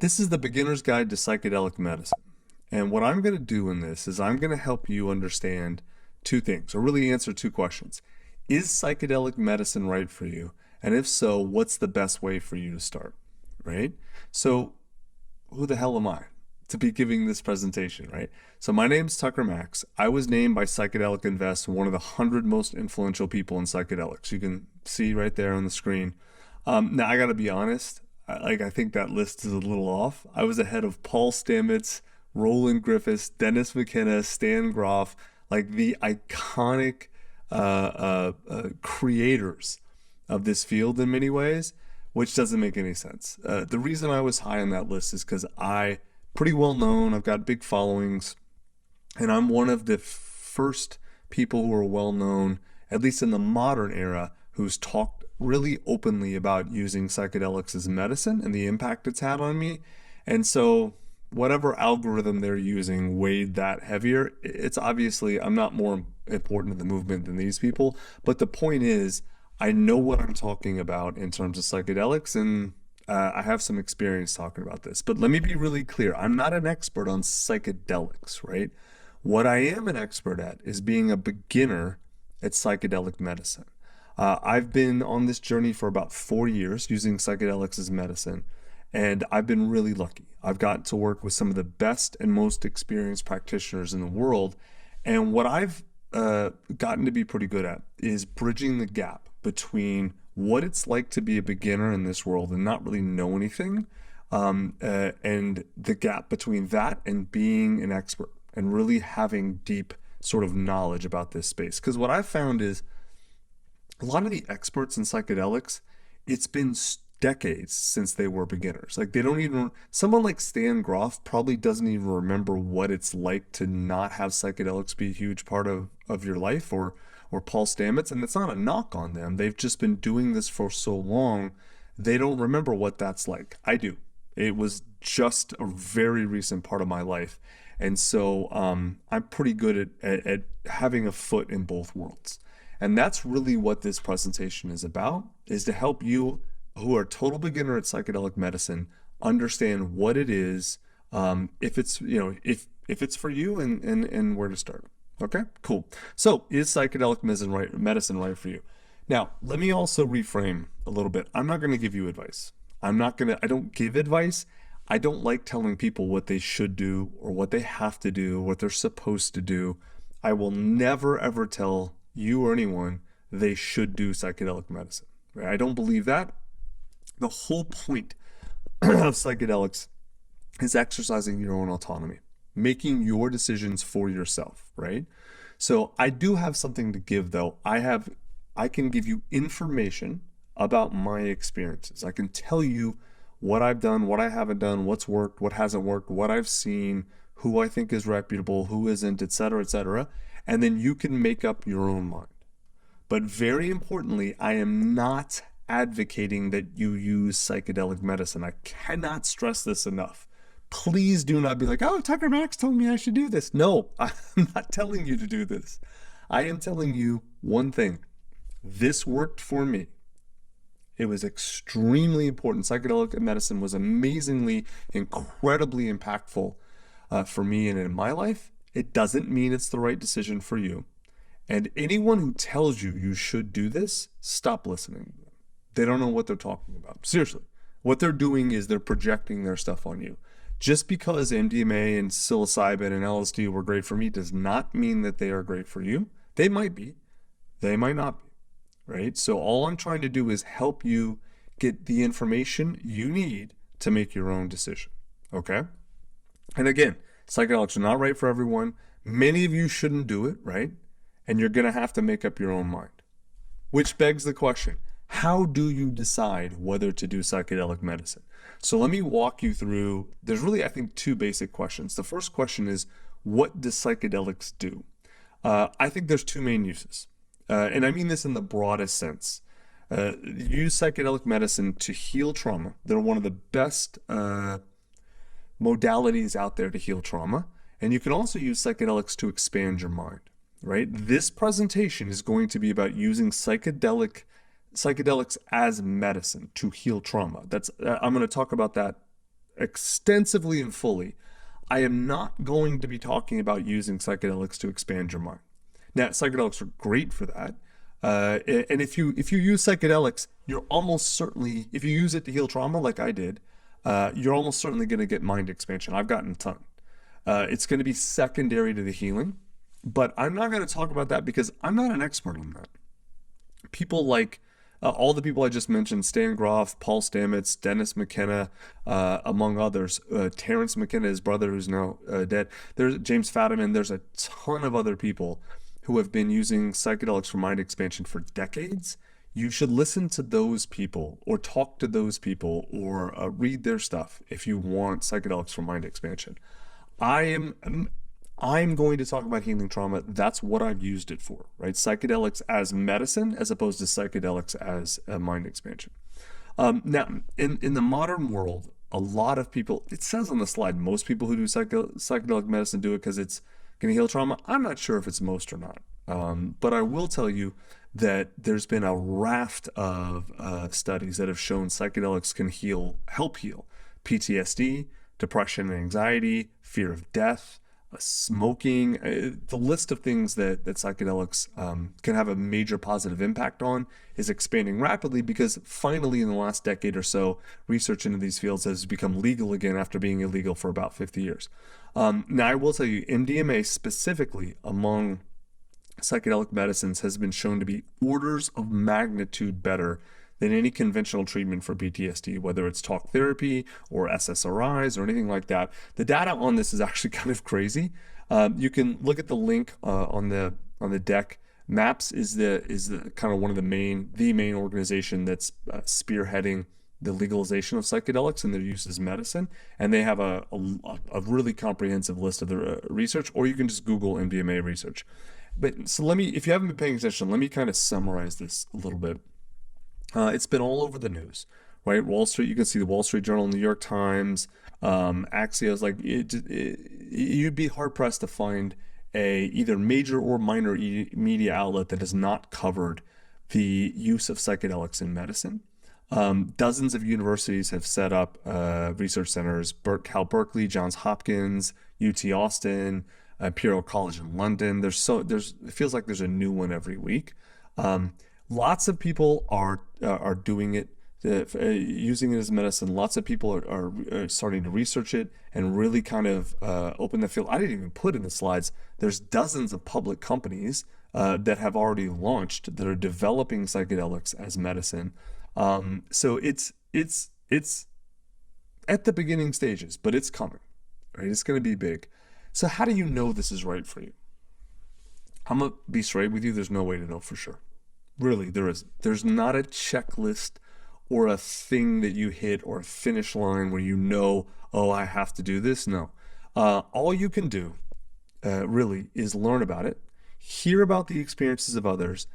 This is the beginner's guide to psychedelic medicine. And what I'm going to do in this is I'm going to help you understand two things, or really answer two questions. Is psychedelic medicine right for you? And if so, what's the best way for you to start? Right? So, who the hell am I to be giving this presentation, right? So, my name's Tucker Max. I was named by Psychedelic Invest one of the 100 most influential people in psychedelics. You can see right there on the screen. Now, I got to be honest. I think that list is a little off. I was ahead of Paul Stamets, Roland Griffiths, Dennis McKenna, Stan Groff, like the iconic creators of this field in many ways, which doesn't make any sense. The reason I was high on that list is because I pretty well known. I've got big followings, and I'm one of the first people who are well known, at least in the modern era, who's talked really openly about using psychedelics as medicine and the impact it's had on me. And so, whatever algorithm they're using weighed that heavier. It's obviously, I'm not more important to the movement than these people, but the point is, I know what I'm talking about in terms of psychedelics, and I have some experience talking about this. But let me be really clear, I'm not an expert on psychedelics, right? What I am an expert at is being a beginner at psychedelic medicine. I've been on this journey for about 4 years using psychedelics as medicine, and I've been really lucky. I've gotten to work with some of the best and most experienced practitioners in the world, and what I've gotten to be pretty good at is bridging the gap between what it's like to be a beginner in this world and not really know anything, and the gap between that and being an expert and really having deep sort of knowledge about this space. Because what I've found is a lot of the experts in psychedelics, it's been decades since they were beginners. Like they don't even, someone like Stan Groff probably doesn't even remember what it's like to not have psychedelics be a huge part of your life, or Paul Stamets. And it's not a knock on them. They've just been doing this for so long, they don't remember what that's like. I do. It was just a very recent part of my life. And so I'm pretty good at having a foot in both worlds. And that's really what this presentation is about, is to help you who are total beginner at psychedelic medicine understand what it is, if it's, if it's for you, and where to start. Okay, cool. So is psychedelic medicine right for you? Now, let me also reframe a little bit. I'm not going to give you advice. I don't give advice. I don't like telling people what they should do or what they have to do, what they're supposed to do. I will never ever tell you or anyone they should do psychedelic medicine. Right? I don't believe that. The whole point of psychedelics is exercising your own autonomy, making your decisions for yourself, right? So I do have something to give though. I can give you information about my experiences. I can tell you what I've done, what I haven't done, what's worked, what hasn't worked, what I've seen, who I think is reputable, who isn't, et cetera, et cetera. And then you can make up your own mind. But very importantly, I am not advocating that you use psychedelic medicine. I cannot stress this enough. Please do not be like, oh, Tucker Max told me I should do this. No, I'm not telling you to do this. I am telling you one thing. This worked for me. It was extremely important. Psychedelic medicine was amazingly, incredibly impactful for me and in my life. It doesn't mean it's the right decision for you. And anyone who tells you you should do this, stop listening to them. They don't know what they're talking about. Seriously. What they're doing is they're projecting their stuff on you. Just because MDMA and psilocybin and LSD were great for me does not mean that they are great for you. They might be. They might not be. Right? So all I'm trying to do is help you get the information you need to make your own decision. Okay? And again, psychedelics are not right for everyone. Many of you shouldn't do it, right? And you're going to have to make up your own mind. Which begs the question, how do you decide whether to do psychedelic medicine? So let me walk you through, there's really, I think, two basic questions. The first question is, what do psychedelics do? I think there's two main uses. And I mean this in the broadest sense. Use psychedelic medicine to heal trauma. They're one of the best modalities out there to heal trauma. And you can also use psychedelics to expand your mind. Right? This presentation is going to be about using psychedelics as medicine to heal trauma. I'm going to talk about that extensively and fully, I am not going to be talking about using psychedelics to expand your mind. Now, psychedelics are great for that. And if you use psychedelics, you're almost certainly, if you use it to heal trauma like I did, you're almost certainly going to get mind expansion. I've gotten a ton. It's going to be secondary to the healing, but I'm not going to talk about that because I'm not an expert on that. People like all the people I just mentioned, Stan Groff, Paul Stamets, Dennis McKenna, among others, Terrence McKenna, his brother who's now dead, there's James Fadiman, there's a ton of other people who have been using psychedelics for mind expansion for decades. You should listen to those people or talk to those people or read their stuff if you want psychedelics for mind expansion. I am I'm going to talk about healing trauma. That's what I've used it for, right? Psychedelics as medicine as opposed to psychedelics as a mind expansion. Now, in the modern world, a lot of people, it says on the slide, most people who do psychedelic medicine do it because it's going to heal trauma. I'm not sure if it's most or not. But I will tell you that there's been a raft of studies that have shown psychedelics can help heal PTSD, depression and anxiety, fear of death, smoking, the list of things that psychedelics can have a major positive impact on is expanding rapidly because finally in the last decade or so, research into these fields has become legal again after being illegal for about 50 years. Now, I will tell you, MDMA specifically among psychedelic medicines has been shown to be orders of magnitude better than any conventional treatment for PTSD, whether it's talk therapy or SSRIs or anything like that. The data on this is actually kind of crazy. You can look at the link on the deck. MAPS is the kind of one of the main organization that's spearheading the legalization of psychedelics and their use as medicine, and they have a really comprehensive list of the research. Or you can just Google MDMA research. But so if you haven't been paying attention, let me kind of summarize this a little bit. It's been all over the news, right? Wall Street, you can see the Wall Street Journal, New York Times, Axios. Like you'd be hard pressed to find a either major or minor media outlet that has not covered the use of psychedelics in medicine. Dozens of universities have set up research centers: Cal Berkeley, Johns Hopkins, UT Austin, Imperial College in London. It feels like there's a new one every week. Lots of people are doing it, using it as medicine. Lots of people are starting to research it and really kind of open the field. I didn't even put in the slides. There's dozens of public companies that have already launched that are developing psychedelics as medicine. So it's at the beginning stages, but it's coming, right? It's going to be big. So how do you know this is right for you? I'm gonna be straight with you. There's no way to know for sure. Really, there's not a checklist or a thing that you hit or a finish line where you know, oh, I have to do this. No. All you can do really is learn about it, hear about the experiences of others,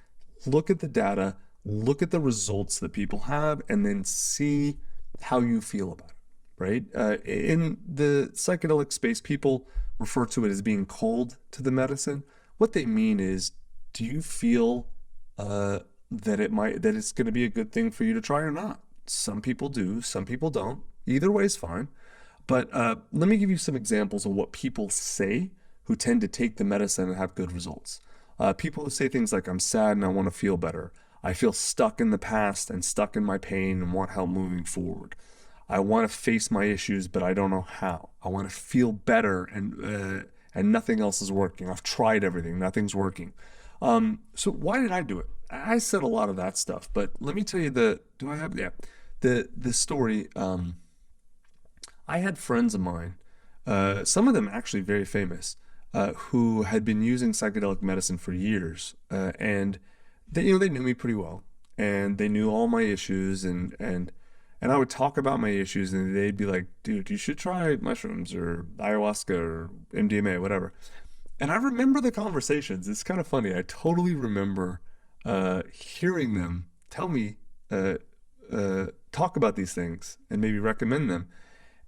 look at the data, look at the results that people have, and then see how you feel about it, right? In the psychedelic space, people refer to it as being cold to the medicine. What they mean is, do you feel that it's going to be a good thing for you to try or not? Some people do, some people don't. Either way is fine. But let me give you some examples of what people say who tend to take the medicine and have good results. People who say things like, I'm sad and I want to feel better. I feel stuck in the past and stuck in my pain and want help moving forward. I want to face my issues, but I don't know how. I want to feel better and nothing else is working. I've tried everything, nothing's working. So why did I do it? I said a lot of that stuff, but let me tell you the story. I had friends of mine, some of them actually very famous, who had been using psychedelic medicine for years, and they knew me pretty well, and they knew all my issues, and I would talk about my issues, and they'd be like, "Dude, you should try mushrooms or ayahuasca or MDMA, whatever." And I remember the conversations. It's kind of funny. I totally remember hearing them tell me, talk about these things and maybe recommend them.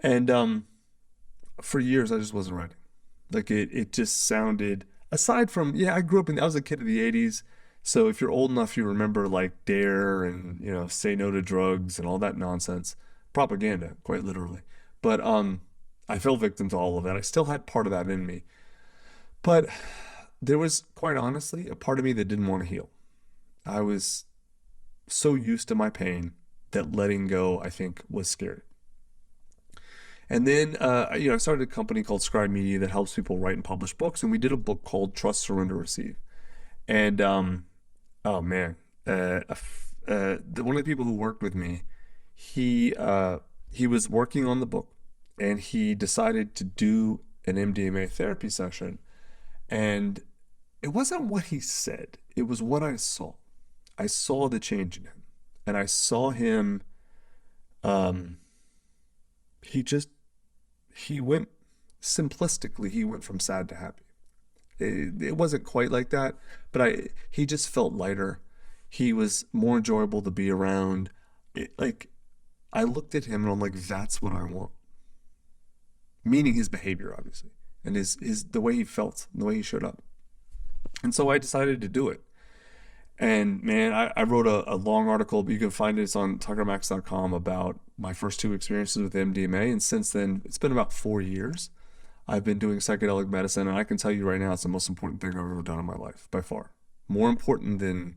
And for years, I just wasn't ready. Like it just sounded, aside from, I was a kid of the 80s. So if you're old enough, you remember like Dare and, Say No to Drugs and all that nonsense. Propaganda, quite literally. But I fell victim to all of that. I still had part of that in me. But there was, quite honestly, a part of me that didn't want to heal. I was so used to my pain that letting go, I think, was scary. And then, I started a company called Scribe Media that helps people write and publish books. And we did a book called Trust, Surrender, Receive. And, oh man, one of the people who worked with me, he was working on the book and he decided to do an MDMA therapy session. And it wasn't what he said, it was what I saw. I saw the change in him. And I saw him, um, he just, he went, simplistically, he went from sad to happy. It wasn't quite like that, but he just felt lighter. He was more enjoyable to be around. Like, I looked at him and I'm like, that's what I want. Meaning his behavior, obviously, and his the way he felt, the way he showed up. And so I decided to do it. And man, I wrote a long article, but you can find it. It's on tuckermax.com about my first two experiences with MDMA. And since then, it's been about 4 years. I've been doing psychedelic medicine, and I can tell you right now, it's the most important thing I've ever done in my life, by far. More important than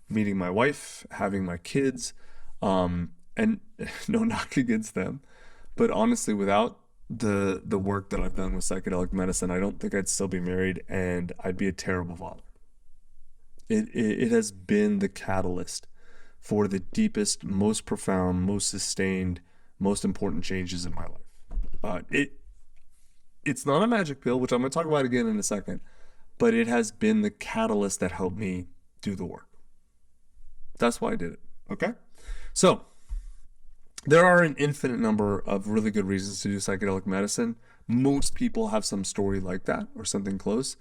meeting my wife, having my kids, and no knock against them. But honestly, without the work that I've done with psychedelic medicine, I don't think I'd still be married, and I'd be a terrible father. It has been the catalyst for the deepest, most profound, most sustained, most important changes in my life. It's not a magic pill, which I'm going to talk about again in a second, but it has been the catalyst that helped me do the work. That's why I did it. Okay? So, there are an infinite number of really good reasons to do psychedelic medicine. Most people have some story like that or something close.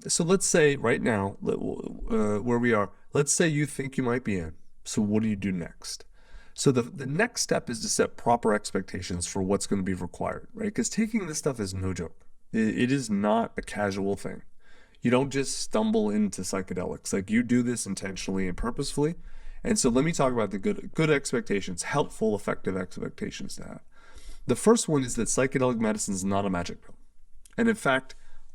So let's say right now, where we are, let's say you think you might be in. So what do you do next? So the next step is to set proper expectations for what's going to be required, right? Because taking this stuff is no joke. It is not a casual thing. You don't just stumble into psychedelics. Like, you do this intentionally and purposefully. And so let me talk about the good expectations, helpful, effective expectations to have. The first one is that psychedelic medicine is not a magic pill. And in fact,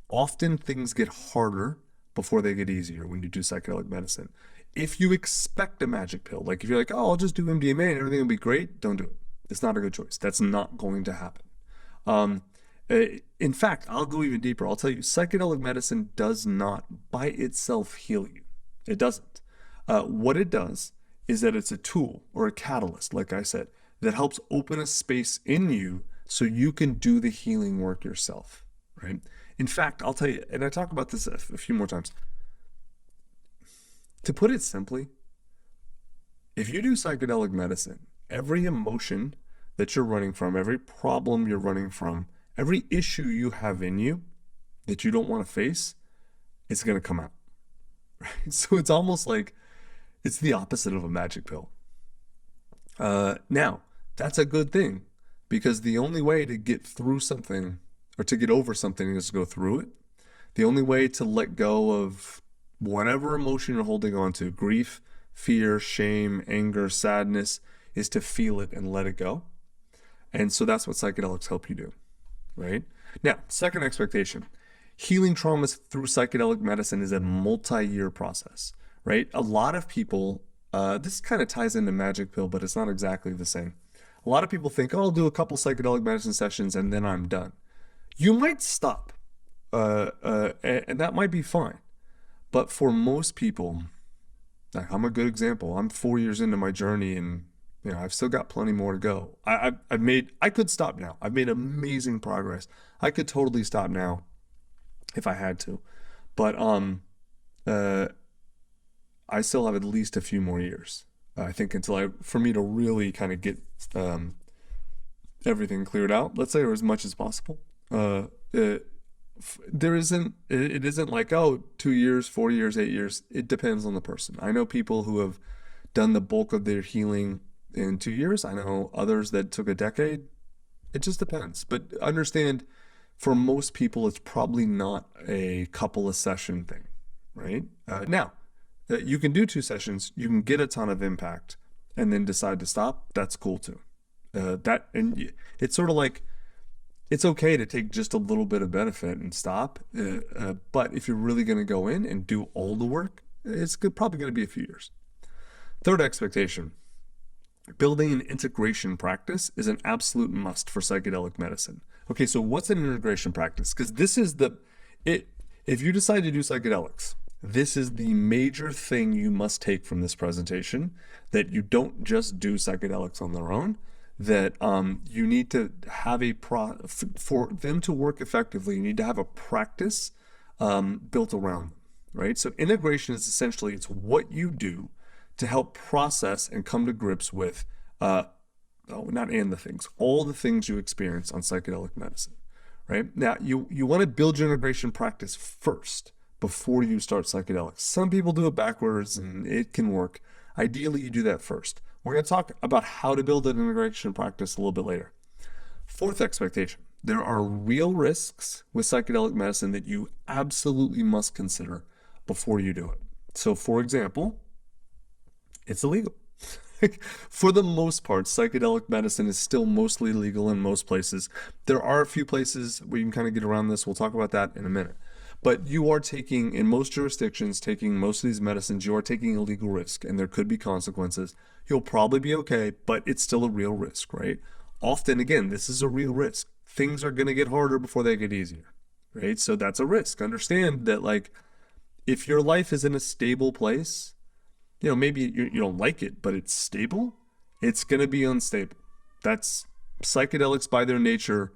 often things get harder before they get easier when you do psychedelic medicine. If you expect a magic pill, like if you're like, oh, I'll just do MDMA and everything will be great, don't do it. It's not a good choice. That's not going to happen. In fact, I'll go even deeper. I'll tell you, psychedelic medicine does not by itself heal you. It doesn't. What it does is that it's a tool or a catalyst, like I said, that helps open a space in you so you can do the healing work yourself, right? In fact, I'll tell you, and I talk about this a few more times. To put it simply, if you do psychedelic medicine, every emotion that you're running from, every problem you're running from, every issue you have in you that you don't want to face, it's going to come out. Right? So it's almost like it's the opposite of a magic pill. Now, that's a good thing, because the only way to get through something or to get over something is to go through it. The only way to let go of whatever emotion you're holding on to, grief, fear, shame, anger, sadness, is to feel it and let it go. And so that's what psychedelics help you do, right? Now, second expectation. Healing traumas through psychedelic medicine is a multi-year process, right? A lot of people, this kind of ties into magic pill, but it's not exactly the same. A lot of people think, oh, I'll do a couple psychedelic medicine sessions and then I'm done. You might stop, and that might be fine. But for most people, like, I'm a good example. I'm 4 years into my journey, and I've still got plenty more to go. I could stop now. I've made amazing progress. I could totally stop now if I had to, but I still have at least a few more years. I think for me to really kind of get everything cleared out, let's say, or as much as possible. It isn't like, oh, 2 years, 4 years, 8 years. It depends on the person. I know people who have done the bulk of their healing in 2 years. I know others that took a decade. It just depends. But understand, for most people, it's probably not a couple of session thing, right? Now, you can do 2 sessions. You can get a ton of impact and then decide to stop. That's cool too. It's sort of like it's okay to take just a little bit of benefit and stop. But if you're really going to go in and do all the work, probably going to be a few years. Third expectation: building an integration practice is an absolute must for psychedelic medicine. Okay, so what's an integration practice? Because this is if you decide to do psychedelics, this is the major thing you must take from this presentation, that you don't just do psychedelics on their own, that you need to have for them to work effectively, you need to have a practice built around them, right? So integration is essentially, it's what you do to help process and come to grips with, all the things you experience on psychedelic medicine, right? Now, you want to build your integration practice first before you start psychedelics. Some people do it backwards and it can work. Ideally, you do that first. We're going to talk about how to build an integration practice a little bit later. Fourth expectation: there are real risks with psychedelic medicine that you absolutely must consider before you do it. So, for example, it's illegal. For the most part, psychedelic medicine is still mostly legal in most places. There are a few places where you can kind of get around this. We'll talk about that in a minute. But you are taking, in most jurisdictions, taking most of these medicines, you are taking a legal risk, and there could be consequences. You'll probably be okay, but it's still a real risk, right? Often, again, this is a real risk. Things are going to get harder before they get easier, right? So that's a risk. Understand that, like, if your life is in a stable place, maybe you don't like it, but it's stable, it's going to be unstable. That's psychedelics by their nature,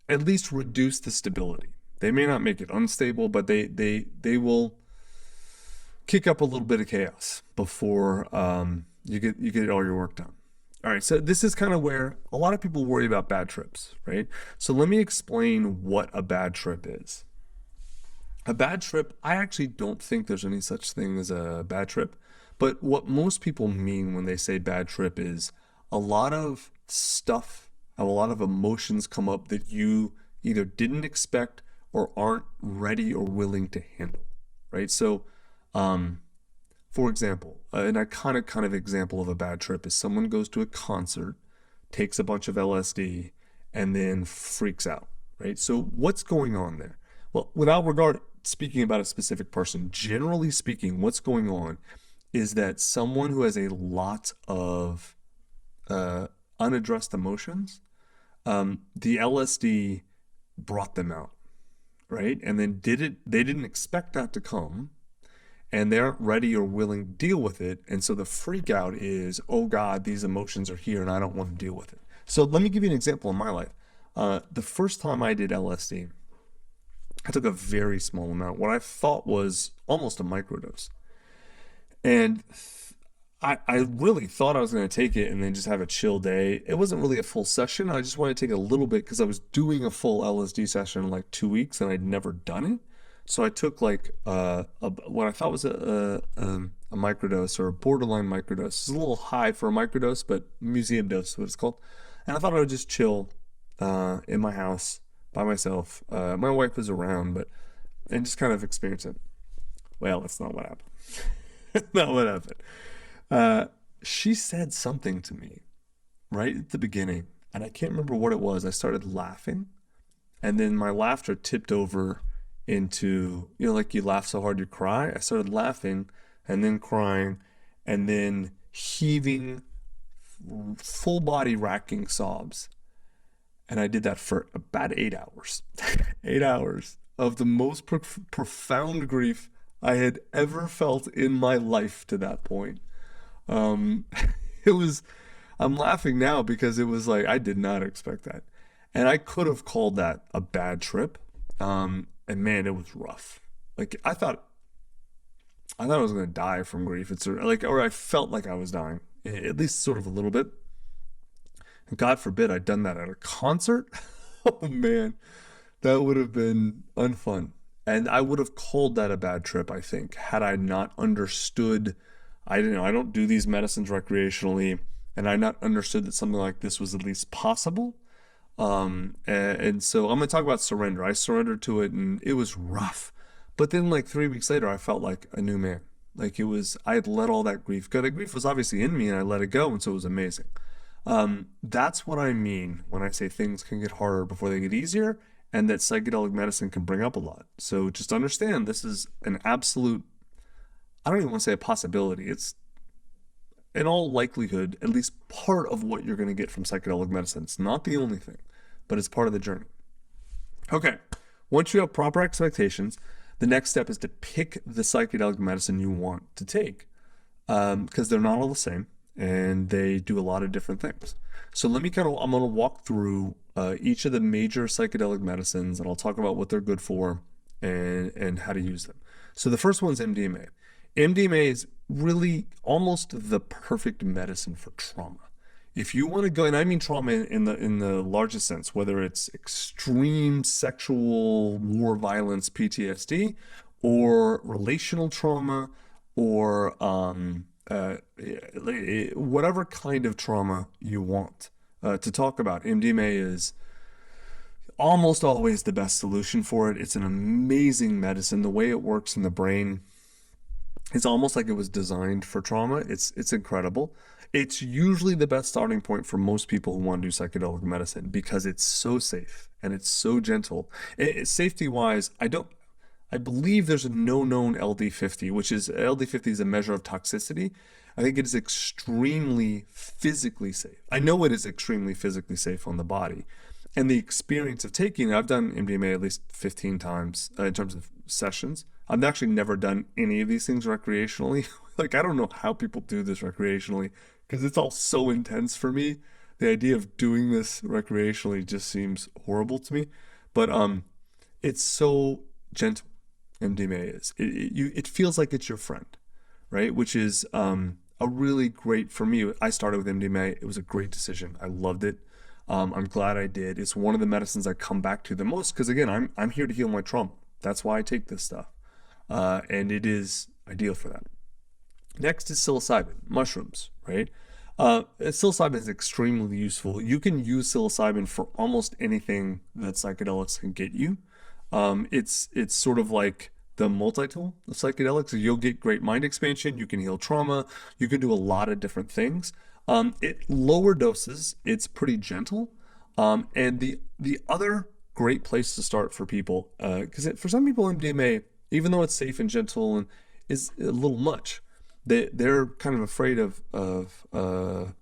at least reduce the stability. They may not make it unstable, but they will kick up a little bit of chaos before you get all your work done. All right, so this is kind of where a lot of people worry about bad trips, right? So let me explain what a bad trip is. A bad trip, I actually don't think there's any such thing as a bad trip. But what most people mean when they say bad trip is a lot of stuff, a lot of emotions come up that you either didn't expect or aren't ready or willing to handle, right? So, for example, an iconic kind of example of a bad trip is someone goes to a concert, takes a bunch of LSD, and then freaks out, right? So what's going on there? Well, without regard speaking about a specific person, generally speaking, what's going on is that someone who has a lot of unaddressed emotions, the LSD brought them out, right? And then they didn't expect that to come, and they aren't ready or willing to deal with it. And so the freak out is, oh God, these emotions are here and I don't want to deal with it. So let me give you an example in my life. The first time I did LSD, I took a very small amount, what I thought was almost a microdose. And I really thought I was going to take it and then just have a chill day. It wasn't really a full session. I just wanted to take a little bit because I was doing a full LSD session in like 2 weeks and I'd never done it. So I took like what I thought was a microdose or a borderline microdose. It's a little high for a microdose, but museum dose is what it's called. And I thought I would just chill in my house by myself. My wife was around, and just kind of experience it. Well, that's not what happened. Not what happened. She said something to me right at the beginning, and I can't remember what it was. I started laughing, and then my laughter tipped over into, like you laugh so hard you cry. I started laughing and then crying and then heaving, full body racking sobs. And I did that for about 8 hours. 8 hours of the most profound grief I had ever felt in my life to that point. I'm laughing now because it was like, I did not expect that. And I could have called that a bad trip. And man, it was rough. Like I thought I was going to die from grief. Or I felt like I was dying, at least sort of a little bit. And God forbid I'd done that at a concert. Oh man, that would have been unfun. And I would have called that a bad trip, I think, had I not understood. I don't do these medicines recreationally, and I not understood that something like this was at least possible. And so I'm going to talk about surrender. I surrendered to it and it was rough. But then like 3 weeks later, I felt like a new man. Like I had let all that grief go. The grief was obviously in me and I let it go. And so it was amazing. That's what I mean when I say things can get harder before they get easier, and that psychedelic medicine can bring up a lot. So just understand this is an absolute, I don't even want to say a possibility. It's in all likelihood, at least part of what you're going to get from psychedelic medicine. It's not the only thing, but it's part of the journey. Okay, once you have proper expectations, the next step is to pick the psychedelic medicine you want to take because they're not all the same and they do a lot of different things. So I'm going to walk through each of the major psychedelic medicines and I'll talk about what they're good for and how to use them. So the first one's MDMA. MDMA is really almost the perfect medicine for trauma. If you want to go, and I mean trauma in the largest sense, whether it's extreme sexual war violence PTSD, or relational trauma, or whatever kind of trauma you want to talk about, MDMA is almost always the best solution for it. It's an amazing medicine. The way it works in the brain, it's almost like it was designed for trauma. It's incredible. It's usually the best starting point for most people who want to do psychedelic medicine because it's so safe and it's so gentle. Safety wise, I believe there's no known LD50, which is LD50 is a measure of toxicity. I think it is extremely physically safe. I know it is extremely physically safe on the body. And the experience of taking it, I've done MDMA at least 15 times in terms of sessions. I've actually never done any of these things recreationally. Like, I don't know how people do this recreationally because it's all so intense for me. The idea of doing this recreationally just seems horrible to me. But it's so gentle. MDMA is. It feels like it's your friend, right? Which is a really great for me. I started with MDMA. It was a great decision. I loved it. I'm glad I did. It's one of the medicines I come back to the most because again, I'm here to heal my trauma. That's why I take this stuff, and it is ideal for that. Next is psilocybin, mushrooms, right? Psilocybin is extremely useful. You can use psilocybin for almost anything that psychedelics can get you. It's sort of like the multi-tool of psychedelics. You'll get great mind expansion. You can heal trauma. You can do a lot of different things. It lower doses. It's pretty gentle. And the other great place to start for people, because for some people MDMA, even though it's safe and gentle and is a little much, they're kind of afraid of the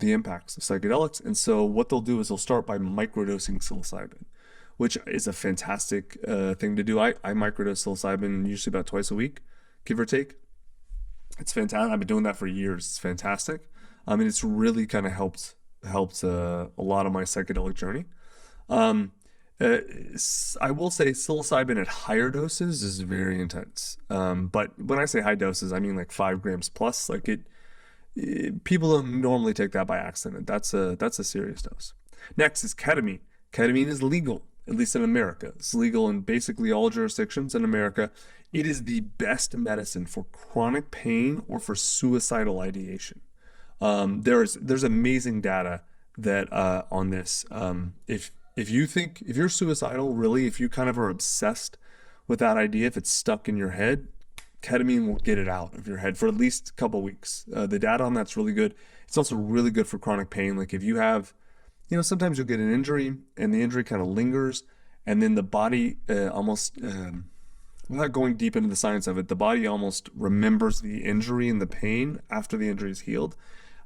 impacts of psychedelics. And so what they'll do is they'll start by microdosing psilocybin, which is a fantastic thing to do. I microdose psilocybin usually about twice a week, give or take. It's fantastic. I've been doing that for years. It's fantastic. I mean, it's really kind of helped a lot of my psychedelic journey. I will say psilocybin at higher doses is very intense. But when I say high doses, I mean like 5 grams plus. Like people don't normally take that by accident. That's a serious dose. Next is ketamine. Ketamine is legal, at least in America. It's legal in basically all jurisdictions in America. It is the best medicine for chronic pain or for suicidal ideation. There's amazing data that on this. If you're suicidal, really, if you kind of are obsessed with that idea, if it's stuck in your head, ketamine will get it out of your head for at least a couple weeks. The data on that's really good. It's also really good for chronic pain. Like if you have, sometimes you'll get an injury and the injury kind of lingers, and then the body almost, without going deep into the science of it, the body almost remembers the injury and the pain after the injury is healed.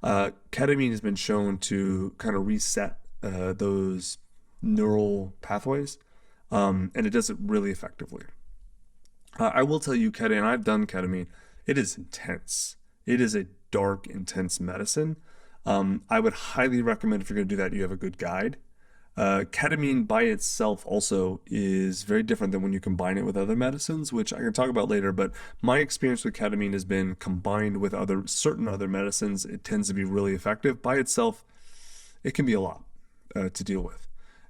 Ketamine has been shown to kind of reset those neural pathways, and it does it really effectively. I will tell you, ketamine, I've done ketamine. It is intense. It is a dark, intense medicine. I would highly recommend if you're going to do that, you have a good guide. Ketamine by itself also is very different than when you combine it with other medicines, which I can talk about later, but my experience with ketamine has been combined with certain other medicines. It tends to be really effective. By itself, it can be a lot to deal with.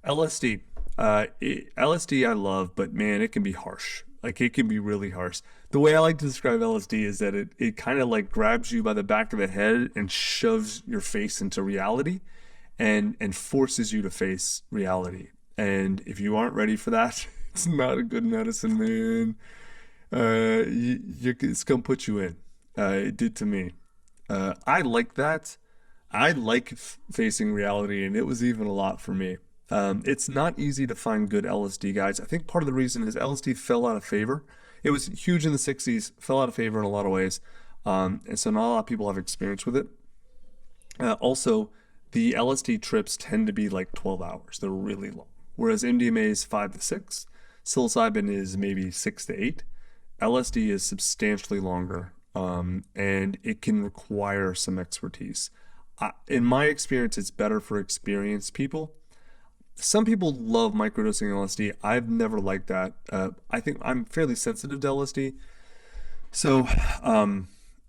LSD. LSD I love, but man, it can be harsh. Like it can be really harsh. The way I like to describe LSD is that it kind of like grabs you by the back of the head and shoves your face into reality and forces you to face reality. And if you aren't ready for that, it's not a good medicine, man. It's gonna put you in. It did to me. I like that. I like facing reality, and it was even a lot for me. It's not easy to find good LSD guides. I think part of the reason is LSD fell out of favor. It was huge in the 60s, fell out of favor in a lot of ways. And so not a lot of people have experience with it. Also, the LSD trips tend to be like 12 hours. They're really long. Whereas MDMA is 5 to 6, psilocybin is maybe 6 to 8. LSD is substantially longer, and it can require some expertise. In my experience, it's better for experienced people. Some people love microdosing LSD. I've never liked that. I think I'm fairly sensitive to LSD. So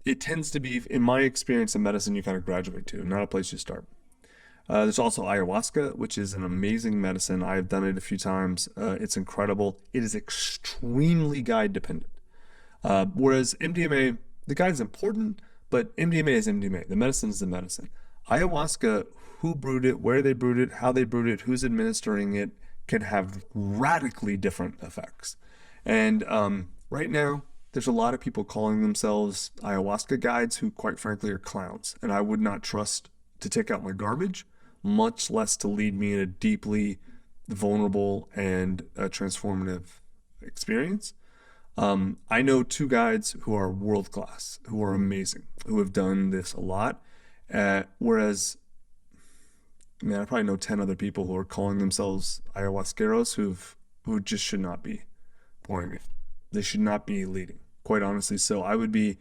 it tends to be, in my experience, a medicine you kind of graduate to, not a place you start. There's also ayahuasca, which is an amazing medicine. I've done it a few times. It's incredible. It is extremely guide dependent. Whereas MDMA, the guide is important, but MDMA is MDMA. The medicine is the medicine. Ayahuasca, who brewed it, where they brewed it, how they brewed it, who's administering it, can have radically different effects. And right now, there's a lot of people calling themselves ayahuasca guides who, quite frankly, are clowns. And I would not trust to take out my garbage, much less to lead me in a deeply vulnerable and transformative experience. I know two guides who are world class, who are amazing, who have done this a lot. Whereas, man, I probably know 10 other people who are calling themselves ayahuasqueros who just should not be pouring it. They should not be leading, quite honestly. So I would be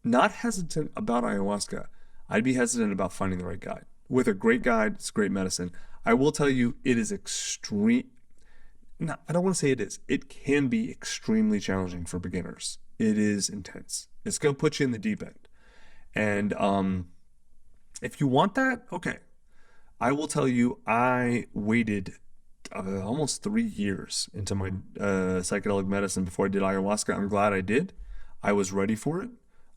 not hesitant about ayahuasca. I'd be hesitant about finding the right guide. With a great guide, it's great medicine. I will tell you, it is extreme. No, I don't want to say it is. It can be extremely challenging for beginners. It is intense. It's going to put you in the deep end. And if you want that, okay. I will tell you, I waited almost 3 years into my psychedelic medicine before I did ayahuasca. I'm glad I did. I was ready for it.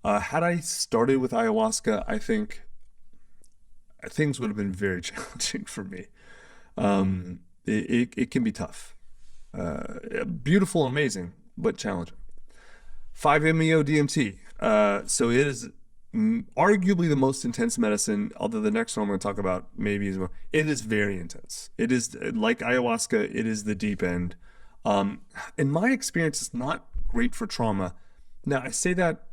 Had I started with ayahuasca, I think things would have been very challenging for me. It can be tough. Beautiful, amazing, but challenging. 5-MeO DMT. So it is arguably the most intense medicine, although the next one I'm going to talk about maybe is more. It is very intense. It is like ayahuasca, it is the deep end. In my experience, it's not great for trauma. Now, I say that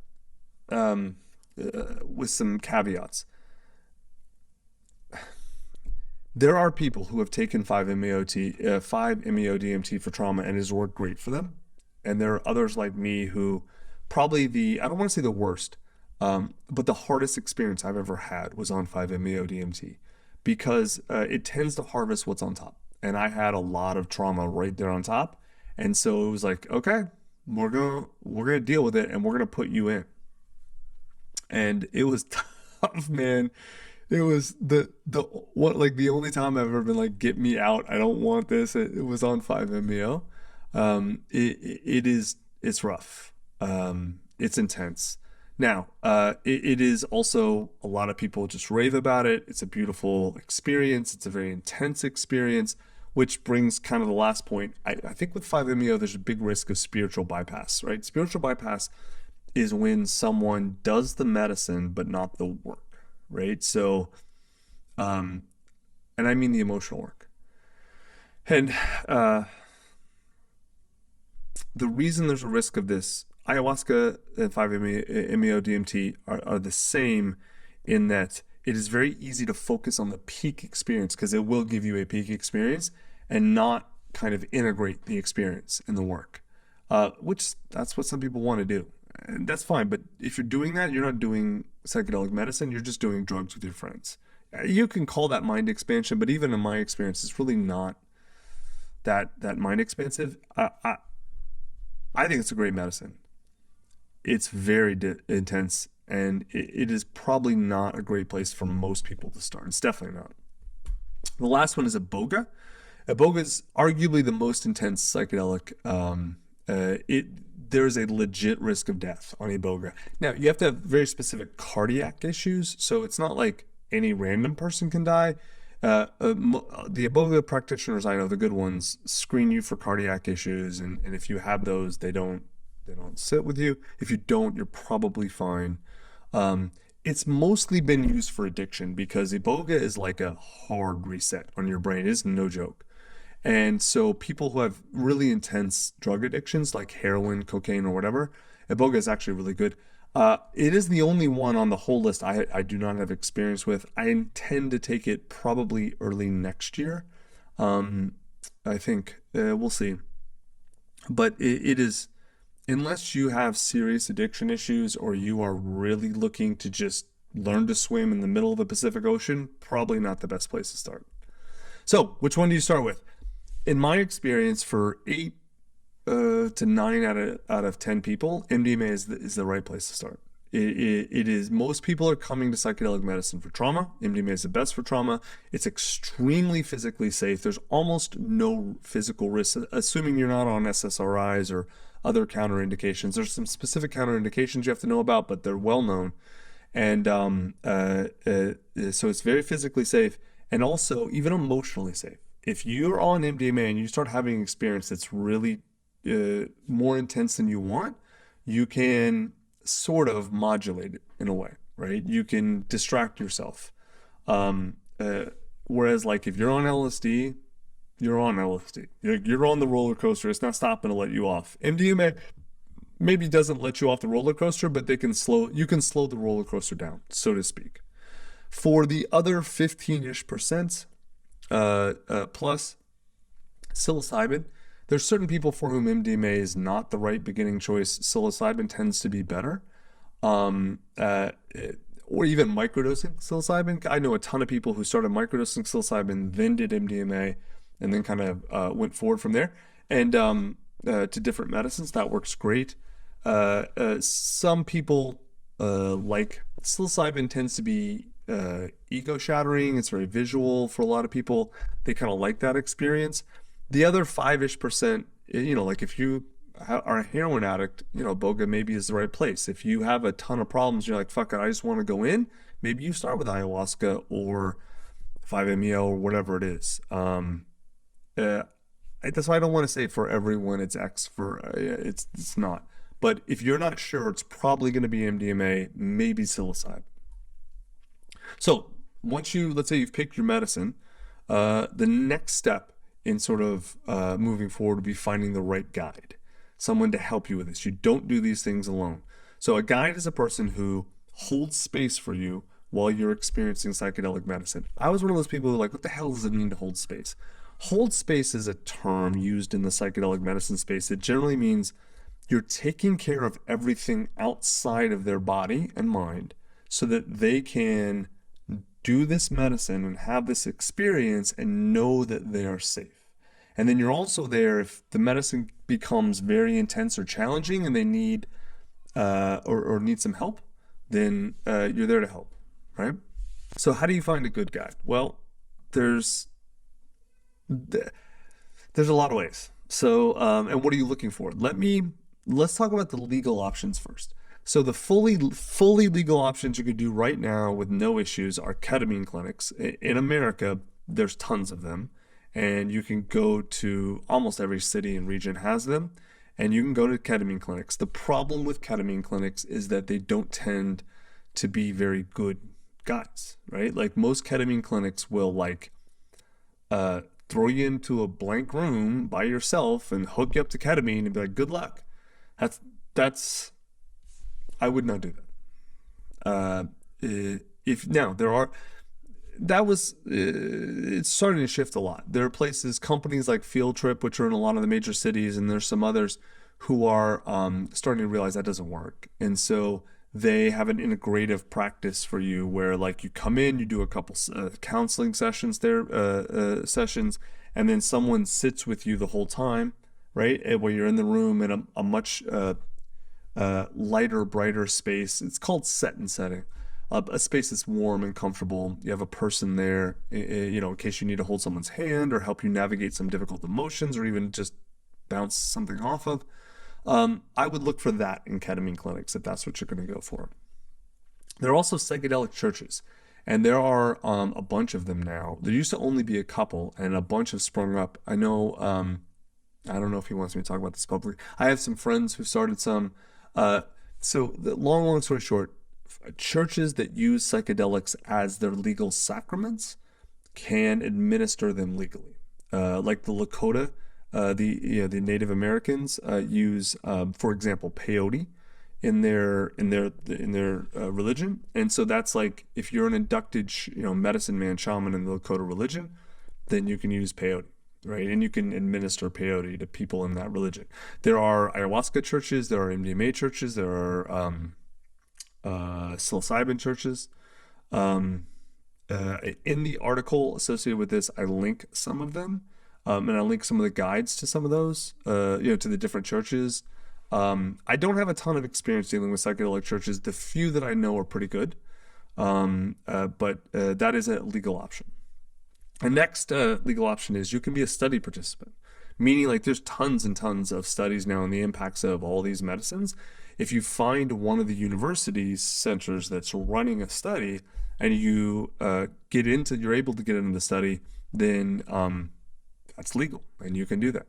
with some caveats. There are people who have taken 5-MeO-DMT for trauma and it has worked great for them. And there are others like me who probably I don't want to say the worst, but the hardest experience I've ever had was on 5-MeO-DMT because it tends to harvest what's on top. And I had a lot of trauma right there on top. And so it was like, okay, we're gonna deal with it and we're gonna put you in. And it was tough, man. It was the only time I've ever been like, get me out. I don't want this. It was on 5-MeO. It's rough. It's intense. Now, it is also, a lot of people just rave about it. It's a beautiful experience. It's a very intense experience, which brings kind of the last point. I think with 5-MeO, there's a big risk of spiritual bypass, right? Spiritual bypass is when someone does the medicine, but not the work. Right? So, and I mean the emotional work. And the reason there's a risk of this, ayahuasca and 5-MeO-DMT are the same in that it is very easy to focus on the peak experience because it will give you a peak experience and not kind of integrate the experience in the work, which that's what some people want to do. And that's fine, but if you're doing that, you're not doing psychedelic medicine, you're just doing drugs with your friends. You can call that mind expansion, but even in my experience, it's really not that mind expansive. I think it's a great medicine. It's very intense, and it is probably not a great place for most people to start. It's definitely not. The last one is Iboga. Iboga is arguably the most intense psychedelic. There's a legit risk of death on Iboga. Now, you have to have very specific cardiac issues, so it's not like any random person can die. The Iboga practitioners I know, the good ones, screen you for cardiac issues, and if you have those, they don't sit with you. If you don't, you're probably fine. it's mostly been used for addiction because iboga is like a hard reset on your brain. It's no joke. And so people who have really intense drug addictions like heroin, cocaine, or whatever, iboga is actually really good. It is the only one on the whole list I do not have experience with. I intend to take it probably early next year. Um, I think we'll see. But it is, unless you have serious addiction issues or you are really looking to just learn to swim in the middle of the Pacific Ocean, probably not the best place to start. So, which one do you start with? In my experience, for 8 to 9 out of 10 people, MDMA is the right place to start. It is, most people are coming to psychedelic medicine for trauma. MDMA is the best for trauma. It's extremely physically safe. There's almost no physical risk, assuming you're not on SSRIs or other counterindications. There's some specific counterindications you have to know about, but they're well known. And so it's very physically safe and also even emotionally safe. If you're on MDMA and you start having an experience that's really more intense than you want, you can sort of modulate it in a way, right? You can distract yourself. Um, uh, Whereas, like, if you're on LSD, you're on LSD. You're on the roller coaster. It's not stopping to let you off. MDMA maybe doesn't let you off the roller coaster, but you can slow the roller coaster down, so to speak. For the other 15-ish% plus psilocybin, there's certain people for whom MDMA is not the right beginning choice. Psilocybin tends to be better. Um, uh, or even microdosing psilocybin. I know a ton of people who started microdosing psilocybin, then did MDMA, and then kind of went forward from there. And to different medicines, that works great. Some people like psilocybin tends to be ego shattering. It's very visual for a lot of people. They kind of like that experience. The other 5-ish%, like if you are a heroin addict, Boga maybe is the right place. If you have a ton of problems, you're like, fuck it, I just want to go in. Maybe you start with ayahuasca or 5-MeO or whatever it is. That's why I don't want to say for everyone it's X. It's not. But if you're not sure, it's probably going to be MDMA, maybe psilocybin. So let's say you've picked your medicine, the next step in sort of moving forward would be finding the right guide, someone to help you with this. You don't do these things alone. So a guide is a person who holds space for you while you're experiencing psychedelic medicine. I was one of those people who were like, what the hell does it mean to hold space? Hold space is a term used in the psychedelic medicine space. It generally means you're taking care of everything outside of their body and mind so that they can do this medicine and have this experience and know that they are safe. And then you're also there if the medicine becomes very intense or challenging and they need or need some help, then you're there to help, right? So how do you find a good guide? Well, there's a lot of ways. So and what are you looking for? Let's talk about the legal options first. So the fully legal options you can do right now with no issues are ketamine clinics. In America, there's tons of them, and you can go to almost every city and region has them, and you can go to ketamine clinics. The problem with ketamine clinics is that they don't tend to be very good guides, right? Like most ketamine clinics will throw you into a blank room by yourself and hook you up to ketamine and be like, good luck. That's I would not do that. If now there are, that was it's starting to shift a lot. There are companies like Field Trip, which are in a lot of the major cities, and there's some others who are starting to realize that doesn't work, and so they have an integrative practice for you where like you come in, you do a couple counseling sessions sessions, and then someone sits with you the whole time, right? And where you're in the room in a much lighter, brighter space. It's called set and setting. A space that's warm and comfortable. You have a person there, in case you need to hold someone's hand or help you navigate some difficult emotions or even just bounce something off of. I would look for that in ketamine clinics if that's what you're going to go for. There are also psychedelic churches, and there are a bunch of them now. There used to only be a couple, and a bunch have sprung up. I know, I don't know if he wants me to talk about this publicly. I have some friends who started some. So the long story short, churches that use psychedelics as their legal sacraments can administer them legally. Like the Lakota, the Native Americans use, for example, peyote in their religion, and so that's like if you're an inducted medicine man shaman in the Lakota religion, then you can use peyote, right? And you can administer peyote to people in that religion. There are ayahuasca churches, there are MDMA churches, there are psilocybin churches. In the article associated with this, I link some of them, and I link some of the guides to some of those, to the different churches. I don't have a ton of experience dealing with psychedelic churches. The few that I know are pretty good, but that is a legal option. The next legal option is you can be a study participant, meaning like there's tons and tons of studies now on the impacts of all these medicines. If you find one of the university's centers that's running a study and you you're able to get into the study, then that's legal and you can do that.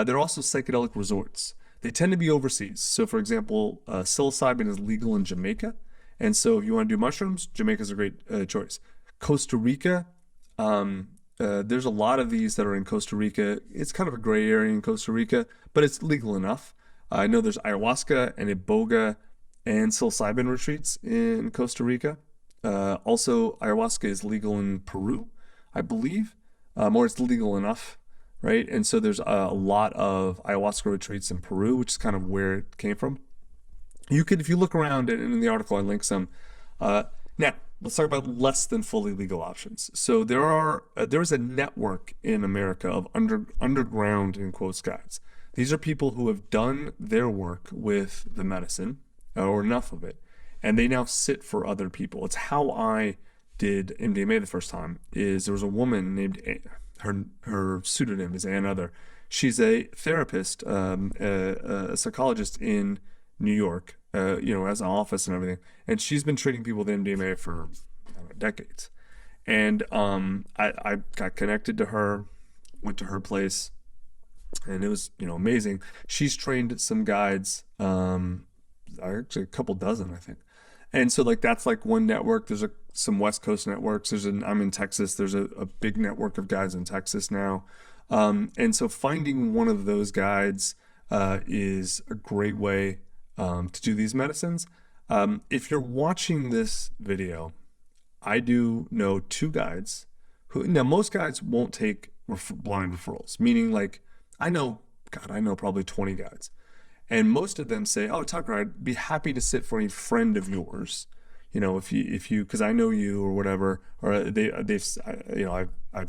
There are also psychedelic resorts. They tend to be overseas. So for example, psilocybin is legal in Jamaica. And so if you want to do mushrooms, Jamaica's a great choice. Costa Rica, there's a lot of these that are in Costa Rica. It's kind of a gray area in Costa Rica, but it's legal enough. I know there's ayahuasca and iboga and psilocybin retreats in Costa Rica. Also, ayahuasca is legal in Peru, I believe, or it's legal enough, right? And so there's a lot of ayahuasca retreats in Peru, which is kind of where it came from. If you look around, and in the article I link some. Now, let's talk about less than fully legal options. So there is a network in America of underground, in quotes, guides. These are people who have done their work with the medicine, or enough of it, and they now sit for other people. It's how I did MDMA the first time. There was a woman named her pseudonym is Ann Other. She's a therapist, a psychologist in New York, has an office and everything, and she's been treating people with MDMA for decades. And I got connected to her, went to her place, and it was amazing. She's trained some guides, actually a couple dozen, I think. And so that's like one network. There's some West Coast networks. I'm in Texas. There's a big network of guides in Texas now. And so finding one of those guides is a great way to do these medicines. If you're watching this video, I do know two guides now most guides won't take blind referrals, meaning I know probably 20 guides. And most of them say, "Oh, Tucker, I'd be happy to sit for a friend of yours, if you, because I know you or whatever, or I've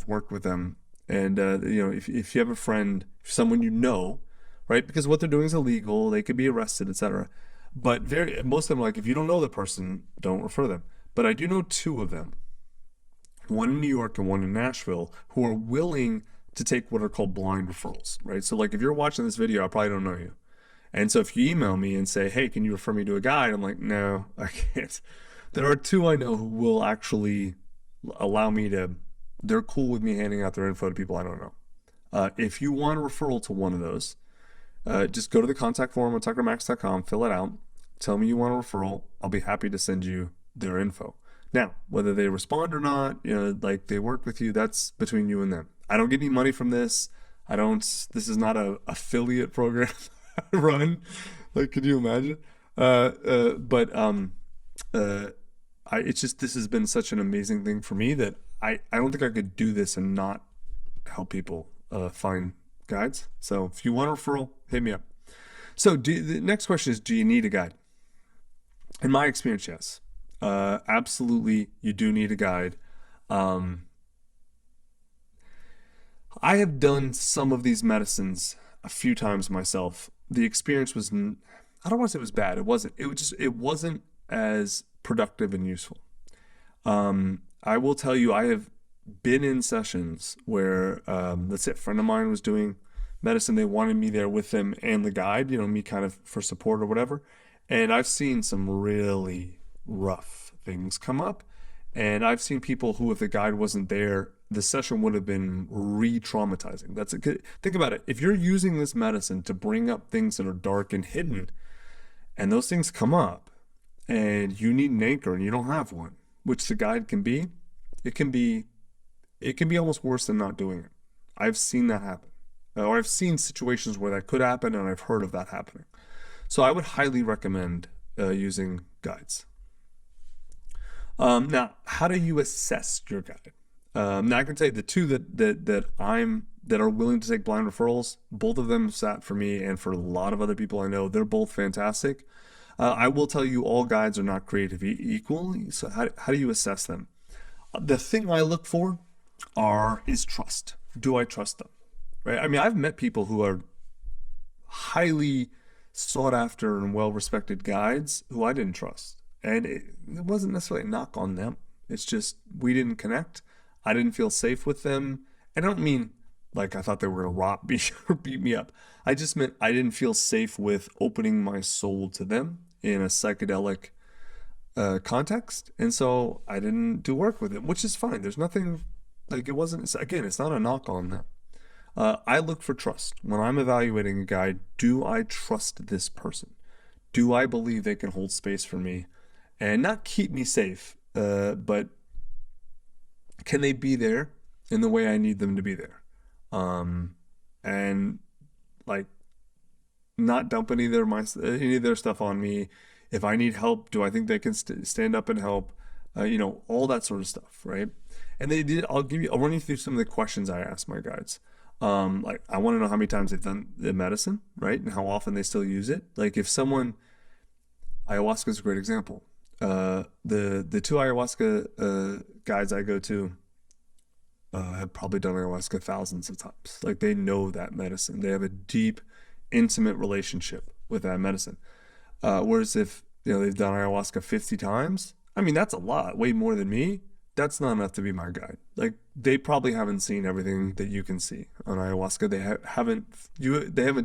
worked with them, and if you have a friend, someone right? Because what they're doing is illegal, they could be arrested, etc. But most of them if you don't know the person, don't refer them. But I do know two of them, one in New York and one in Nashville, who are willing to take what are called blind referrals, right? So if you're watching this video, I probably don't know you. And so if you email me and say, "Hey, can you refer me to a guide?" I'm like, "No, I can't." There are two I know who will actually allow me they're cool with me handing out their info to people I don't know. If you want a referral to one of those, just go to the contact form on tuckermax.com, fill it out, tell me you want a referral. I'll be happy to send you their info. Now, whether they respond or not, they work with you, that's between you and them. I don't get any money from this. This is not a affiliate program I run. Could you imagine? It's just, this has been such an amazing thing for me that I don't think I could do this and not help people find guides. So if you want a referral, hit me up. So the next question is, do you need a guide? In my experience, yes. Absolutely, you do need a guide. I have done some of these medicines a few times myself. The experience was, I don't want to say it was bad. It wasn't. It wasn't as productive and useful. I will tell you, I have been in sessions where, let's say a friend of mine was doing medicine. They wanted me there with them and the guide, me kind of for support or whatever. And I've seen some really rough things come up. And I've seen people who, if the guide wasn't there, the session would have been re-traumatizing. Think about it. If you're using this medicine to bring up things that are dark and hidden, and those things come up, and you need an anchor and you don't have one, which the guide can be, it can be it can be almost worse than not doing it. I've seen that happen. Or I've seen situations where that could happen and I've heard of that happening. So I would highly recommend using guides. Now, how do you assess your guide? Now I can tell you the two that are willing to take blind referrals, both of them sat for me and for a lot of other people I know. They're both fantastic. I will tell you all guides are not created equally. So how do you assess them? The thing I look for is trust. Do I trust them? Right? I mean, I've met people who are highly sought after and well respected guides who I didn't trust. And it wasn't necessarily a knock on them. It's just we didn't connect. I didn't feel safe with them. I don't mean like I thought they were going to rob me or beat me up. I just meant I didn't feel safe with opening my soul to them in a psychedelic context. And so I didn't do work with it, which is fine. There's nothing like it wasn't, again, it's not a knock on them. I look for trust. When I'm evaluating a guide, do I trust this person? Do I believe they can hold space for me and not keep me safe, but can they be there in the way I need them to be there? And like not dump any of their stuff on me. If I need help, do I think they can stand up and help? All that sort of stuff, right? And I'll run you through some of the questions I ask my guides. Like I want to know how many times they've done the medicine, right? And how often they still use it. Like if ayahuasca is a great example. The two ayahuasca guides I go to have probably done ayahuasca thousands of times. Like they know that medicine. They have a deep, intimate relationship with that medicine. Whereas if they've done ayahuasca 50 times, I mean that's a lot, way more than me. That's not enough to be my guide. Like they probably haven't seen everything that you can see on ayahuasca. They haven't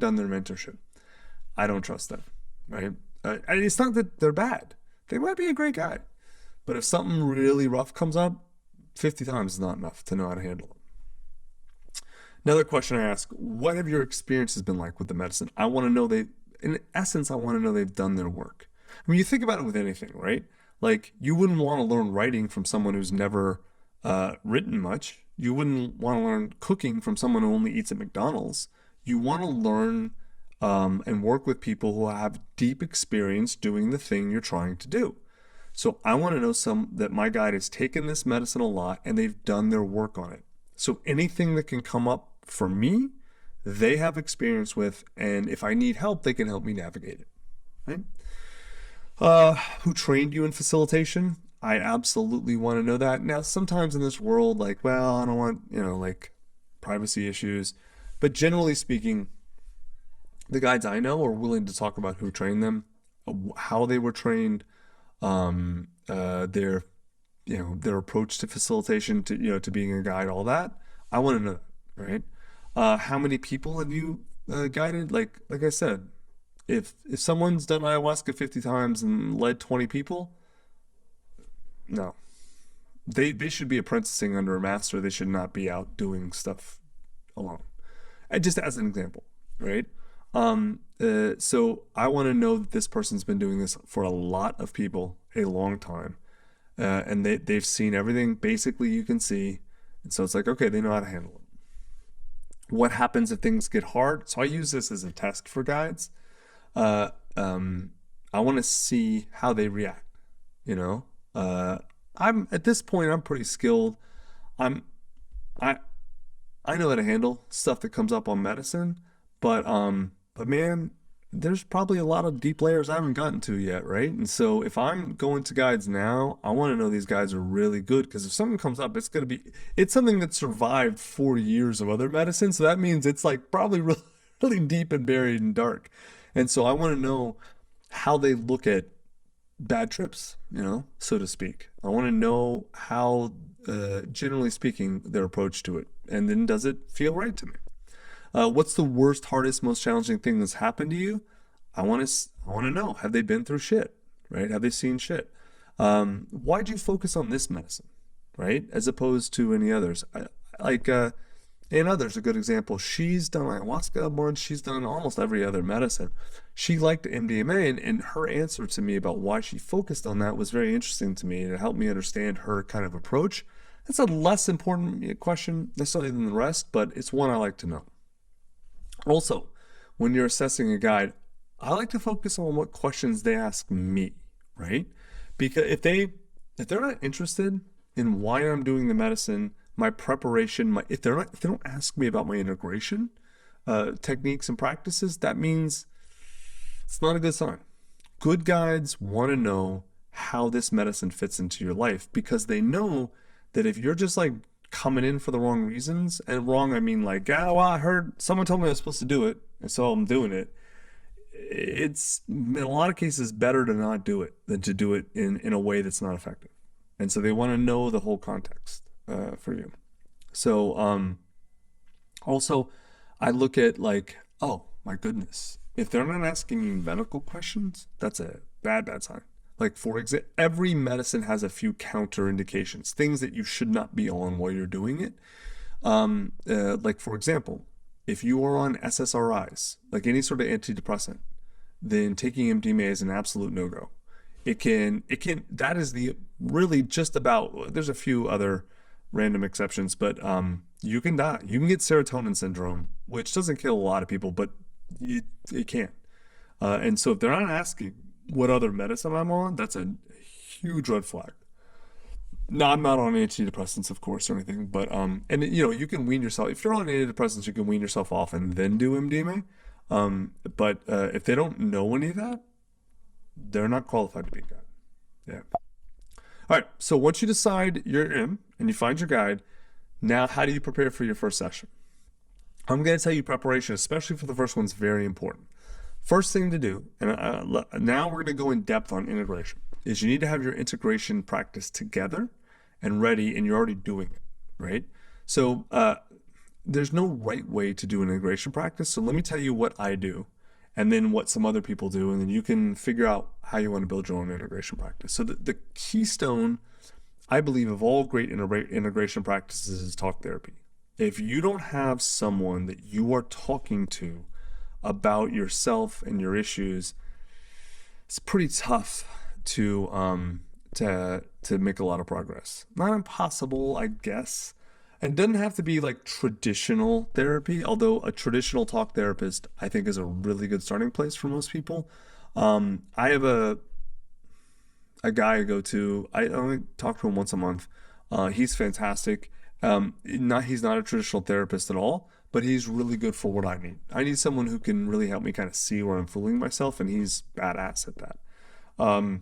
done their mentorship. I don't trust them, right? And it's not that they're bad. They might be a great guide, but if something really rough comes up, 50 times is not enough to know how to handle it. Another question I ask: what have your experiences been like with the medicine? I want to know in essence, I want to know they've done their work. I mean, you think about it with anything, right? Like you wouldn't want to learn writing from someone who's never written much. You wouldn't want to learn cooking from someone who only eats at McDonald's. You want to learn and work with people who have deep experience doing the thing you're trying to do. So I want to know that my guide has taken this medicine a lot and they've done their work on it. So anything that can come up for me, they have experience with, and if I need help, they can help me navigate it. Right? Who trained you in facilitation? I absolutely want to know that. Now, sometimes in this world, like, well, I don't want, like privacy issues. But generally speaking, the guides I know are willing to talk about who trained them, how they were trained, their approach to facilitation, to being a guide, all that. I want to know that, right? How many people have you guided? Like I said, if someone's done ayahuasca 50 times and led 20 people, no. They should be apprenticing under a master. They should not be out doing stuff alone. And just as an example, right? So I want to know that this person's been doing this for a lot of people a long time. And they've seen everything basically you can see. And so it's like, okay, they know how to handle it. What happens if things get hard? So I use this as a test for guides. I want to see how they react. I'm at this point, I'm pretty skilled. I know how to handle stuff that comes up on medicine, but man, there's probably a lot of deep layers I haven't gotten to yet, right? And so if I'm going to guides now, I want to know these guys are really good, because if something comes up, it's something that survived 4 years of other medicine. So that means it's like probably really, really deep and buried and dark. And so I want to know how they look at bad trips, so to speak. I want to know how, generally speaking, their approach to it. And then does it feel right to me? What's the worst, hardest, most challenging thing that's happened to you? I want to know, have they been through shit, right? Have they seen shit? Why'd you focus on this medicine, right? As opposed to any others? And others, a good example, she's done ayahuasca a bunch, she's done almost every other medicine. She liked MDMA, and her answer to me about why she focused on that was very interesting to me, and it helped me understand her kind of approach. It's a less important question necessarily than the rest, but it's one I like to know. Also, when you're assessing a guide, I like to focus on what questions they ask me, right? Because if they're not interested in why I'm doing the medicine, my preparation, if they don't ask me about my integration techniques and practices, that means it's not a good sign. Good guides want to know how this medicine fits into your life because they know that if you're just like coming in for the wrong reasons, and wrong I mean like, well, I heard someone told me I was supposed to do it, and so I'm doing it. It's in a lot of cases better to not do it than to do it in a way that's not effective. And so they want to know the whole context for you. So also, I look at like, oh my goodness, if they're not asking you medical questions, that's a bad sign. Like for example, every medicine has a few counterindications, things that you should not be on while you're doing it. Like for example, if you are on SSRIs, like any sort of antidepressant, then taking MDMA is an absolute no-go. That is the really just about, there's a few other random exceptions, but you can die. You can get serotonin syndrome, which doesn't kill a lot of people, but it can. And so if they're not asking what other medicine I'm on, that's a huge red flag. No, I'm not on antidepressants, of course, or anything, but and you know, you can wean yourself. If you're on antidepressants, you can wean yourself off and then do MDMA. But if they don't know any of that, they're not qualified to be a guide. Yeah. All right. So once you decide you're in and you find your guide, now how do you prepare for your first session? I'm going to tell you preparation, especially for the first one, is very important. First thing to do, and now we're going to go in depth on integration, is you need to have your integration practice together and ready, and you're already doing it, right? So there's no right way to do an integration practice. So let me tell you what I do, and then what some other people do, and then you can figure out how you want to build your own integration practice. So the keystone, I believe, of all great integration practices is talk therapy. If you don't have someone that you are talking to about yourself and your issues, it's pretty tough to make a lot of progress. Not impossible, I guess. And it doesn't have to be like traditional therapy, although a traditional talk therapist I think is a really good starting place for most people. I have a guy I go to. I only talk to him once a month. He's fantastic. He's not a traditional therapist at all, but he's really good for what I need. I need someone who can really help me kind of see where I'm fooling myself, and he's badass at that.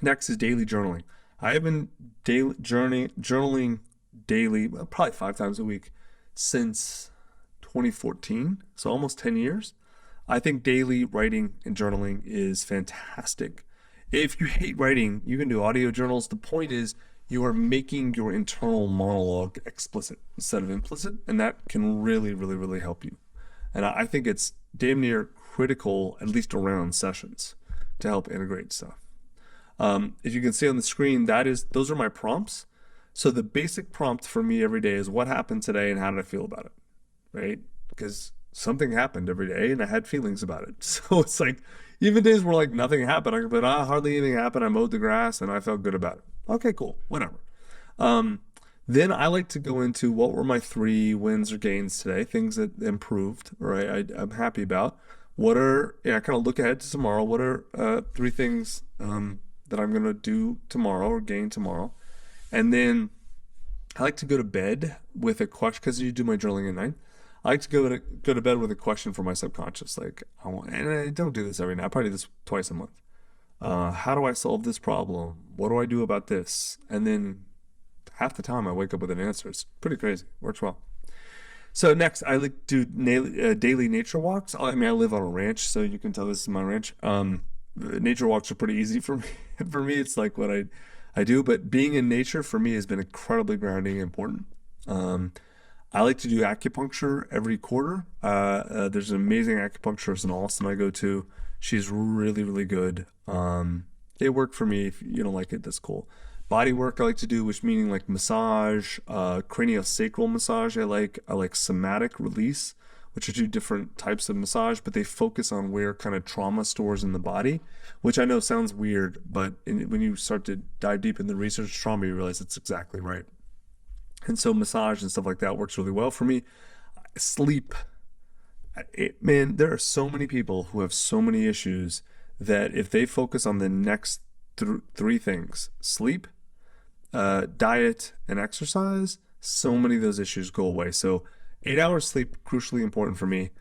Next is daily journaling. I have been journaling daily, well, probably 5 times a week since 2014, so almost 10 years. I think daily writing and journaling is fantastic. If you hate writing, you can do audio journals. The point is you are making your internal monologue explicit instead of implicit, and that can really, really, really help you. And I think it's damn near critical, at least around sessions, to help integrate stuff. If you can see on the screen, those are my prompts. So the basic prompt for me every day is what happened today and how did I feel about it, right? Because something happened every day and I had feelings about it. So it's like, even days where like nothing happened, but hardly anything happened. I mowed the grass and I felt good about it. Okay, cool, whatever. Then I like to go into what were my 3 wins or gains today, things that improved, right? I'm happy about. I kind of look ahead to tomorrow. What are 3 things that I'm going to do tomorrow or gain tomorrow? And then I like to go to bed with a question, because you do my journaling at night. I like to go to bed with a question for my subconscious. Like, and I don't do this every night. I probably do this twice a month. How do I solve this problem? What do I do about this? And then half the time I wake up with an answer. It's pretty crazy. Works well. So next, I like to do daily nature walks. I mean, I live on a ranch, so you can tell this is my ranch. Nature walks are pretty easy for me. For me, it's like what I do. But being in nature for me has been incredibly grounding and important. I like to do acupuncture every quarter. There's an amazing acupuncturist in Austin I go to. She's really, really good. It worked for me. If you don't like it, that's cool. Body work I like to do, which meaning like massage, craniosacral massage. I like somatic release, which are two different types of massage, but they focus on where kind of trauma stores in the body, which I know sounds weird, but when you start to dive deep in the research of trauma, you realize it's exactly right. And so massage and stuff like that works really well for me. Sleep, man, there are so many people who have so many issues that if they focus on the next three things, sleep, diet, and exercise, so many of those issues go away. So 8 hours sleep, crucially important for me.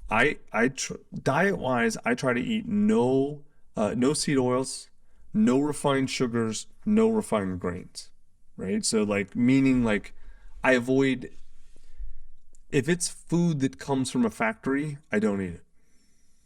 Diet wise, I try to eat no seed oils, no refined sugars, no refined grains, right? So like meaning like I avoid, if it's food that comes from a factory, I don't eat it,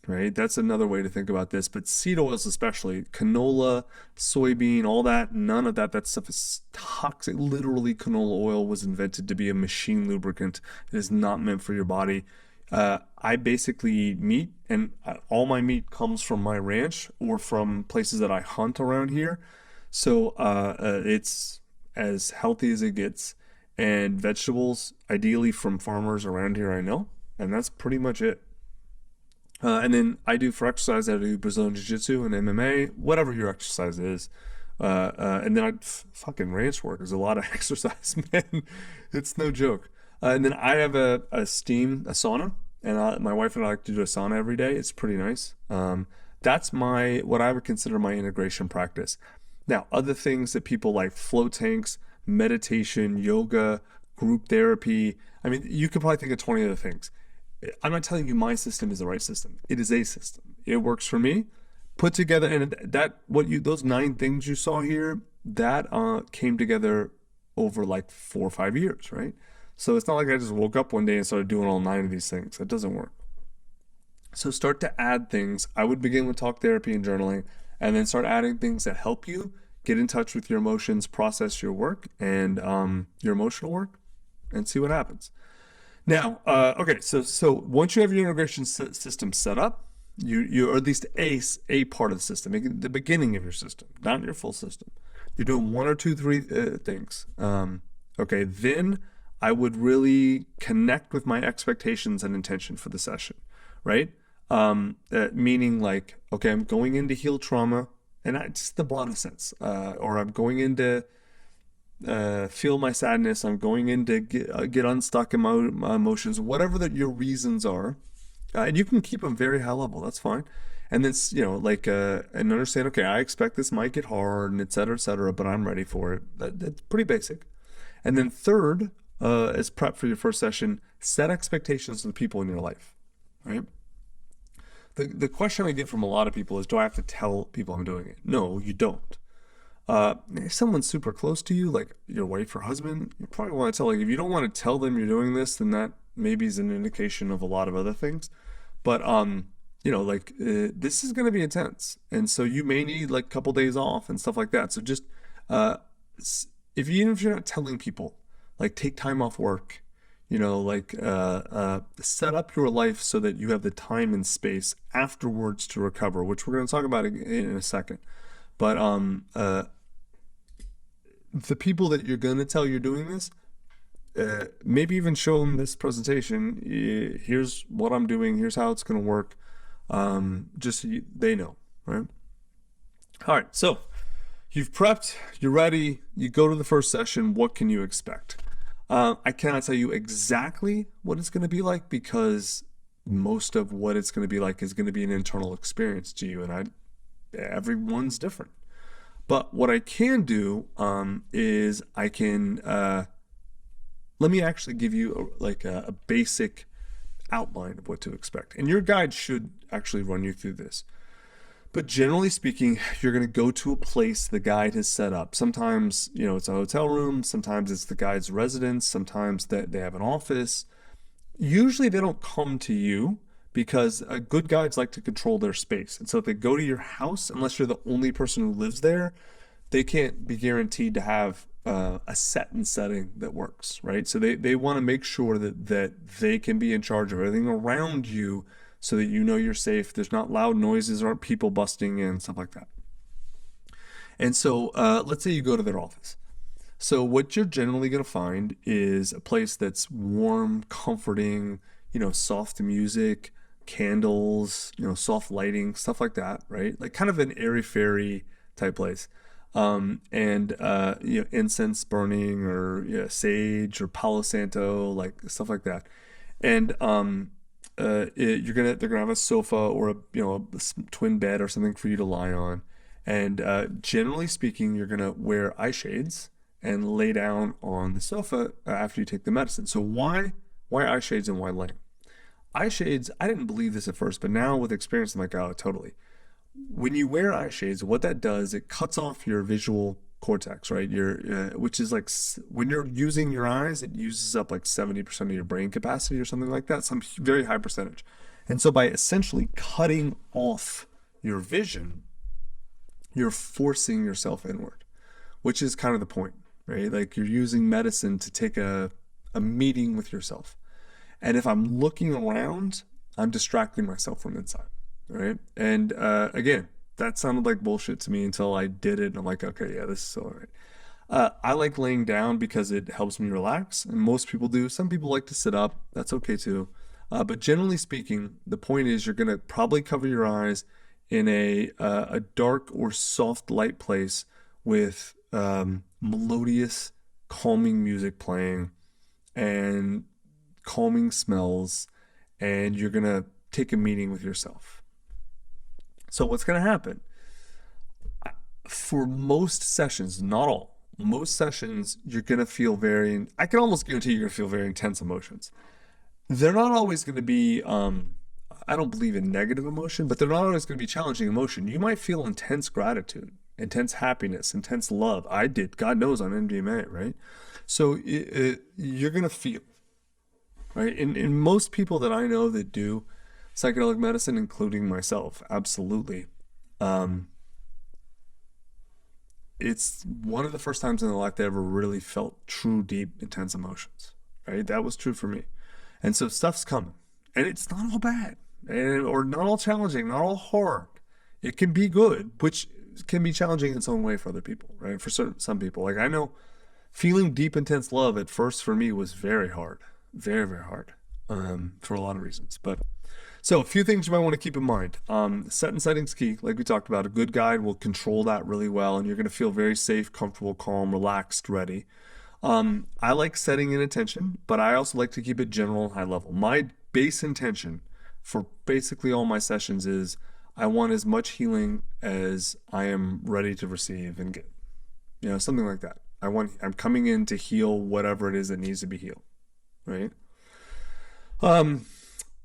right? That's another way to think about this. But seed oils, especially canola, soybean, all that, none of that. That stuff is toxic. Literally, canola oil was invented to be a machine lubricant. It is not meant for your body. I basically eat meat, and all my meat comes from my ranch or from places that I hunt around here. So it's as healthy as it gets. And vegetables, ideally from farmers around here, I know. And that's pretty much it. And then I do for exercise, I do Brazilian Jiu-Jitsu and MMA, whatever your exercise is. And then fucking ranch work is a lot of exercise, man. It's no joke. And then I have a sauna, and my wife and I like to do a sauna every day. It's pretty nice. That's what I would consider my integration practice. Now, other things that people like, flow tanks, meditation, yoga, group therapy. I mean, you could probably think of 20 other things. I'm not telling you my system is the right system. It is a system. It works for me. Put together, and those 9 things you saw here, that came together over like 4 or 5 years, right? So it's not like I just woke up one day and started doing all 9 of these things. That doesn't work. So start to add things. I would begin with talk therapy and journaling, and then start adding things that help you get in touch with your emotions, process your work and your emotional work, and see what happens. Now, okay, so once you have your integration system set up, you or at least a part of the system, the beginning of your system, not your full system. You're doing 1 or 2, 3 things. Okay, then I would really connect with my expectations and intention for the session, right? Meaning like, okay, I'm going in to heal trauma, and just the broadest sense, or I'm going in to feel my sadness. I'm going in to get unstuck in my emotions, whatever your reasons are, and you can keep them very high level. That's fine. And then and understand. Okay, I expect this might get hard, and et cetera, but I'm ready for it. That's pretty basic. And then third, as prep for your first session, set expectations of the people in your life. Right. The question I get from a lot of people is, do I have to tell people I'm doing it? No, you don't. If someone's super close to you, like your wife or husband, you probably want to tell, like, if you don't want to tell them you're doing this, then that maybe is an indication of a lot of other things. But, this is going to be intense. And so you may need like a couple days off and stuff like that. So just, even if you're not telling people, like, take time off work, set up your life so that you have the time and space afterwards to recover, which we're going to talk about in a second. But the people that you're going to tell you're doing this, maybe even show them this presentation. Here's what I'm doing. Here's how it's going to work. Just so they know, right? All right. So you've prepped, you're ready. You go to the first session. What can you expect? I cannot tell you exactly what it's going to be like, because most of what it's going to be like is going to be an internal experience to you, and everyone's different. But what I can do is I can let me actually give you a basic outline of what to expect, and your guide should actually run you through this. But generally speaking, you're going to go to a place the guide has set up. Sometimes, it's a hotel room. Sometimes it's the guide's residence. Sometimes they have an office. Usually they don't come to you, because good guides like to control their space. And so if they go to your house, unless you're the only person who lives there, they can't be guaranteed to have a set and setting that works, right? So they want to make sure that they can be in charge of everything around you, so that you're safe. There's not loud noises, or people busting in, stuff like that. And so let's say you go to their office. So what you're generally going to find is a place that's warm, comforting, soft music, candles, soft lighting, stuff like that, right? Like kind of an airy-fairy type place. And incense burning or sage or Palo Santo, like stuff like that. And they're gonna have a sofa or a twin bed or something for you to lie on. And generally speaking, you're gonna wear eye shades and lay down on the sofa after you take the medicine. So why eye shades and why laying? Eye shades, I didn't believe this at first, but now with experience, I'm like, oh, totally. When you wear eye shades, what that does, it cuts off your visual cortex, right? Which is like when you're using your eyes, it uses up like 70% of your brain capacity or something like that, some very high percentage. And so by essentially cutting off your vision, you're forcing yourself inward, which is kind of the point, right? Like you're using medicine to take a meeting with yourself. And if I'm looking around, I'm distracting myself from inside, right? And again, that sounded like bullshit to me until I did it. And I'm like, okay, yeah, this is all right. I like laying down because it helps me relax, and most people do. Some people like to sit up. That's okay too. But generally speaking, the point is you're going to probably cover your eyes in a dark or soft light place with melodious, calming music playing and calming smells, and you're going to take a meeting with yourself. So what's going to happen? For most sessions, not all, most sessions, you're going to feel I can almost guarantee you're going to feel very intense emotions. They're not always going to be, I don't believe in negative emotion, but they're not always going to be challenging emotion. You might feel intense gratitude, intense happiness, intense love. I did, God knows, on MDMA, right? So you're going to feel, right? And most people that I know that do psychedelic medicine, including myself, absolutely. It's one of the first times in their life they ever really felt true, deep, intense emotions, right? That was true for me. And so stuff's coming. And it's not all bad, or not all challenging, not all hard. It can be good, which can be challenging in its own way for other people, right? For some people. Like I know feeling deep, intense love at first for me was very hard. Very, very hard. For a lot of reasons. But so a few things you might want to keep in mind. Set and setting's key. Like we talked about, a good guide will control that really well, and you're going to feel very safe, comfortable, calm, relaxed, ready. I like setting an intention, but I also like to keep it general, high level. My base intention for basically all my sessions is I want as much healing as I am ready to receive and get. Something like that. I'm coming in to heal whatever it is that needs to be healed, right?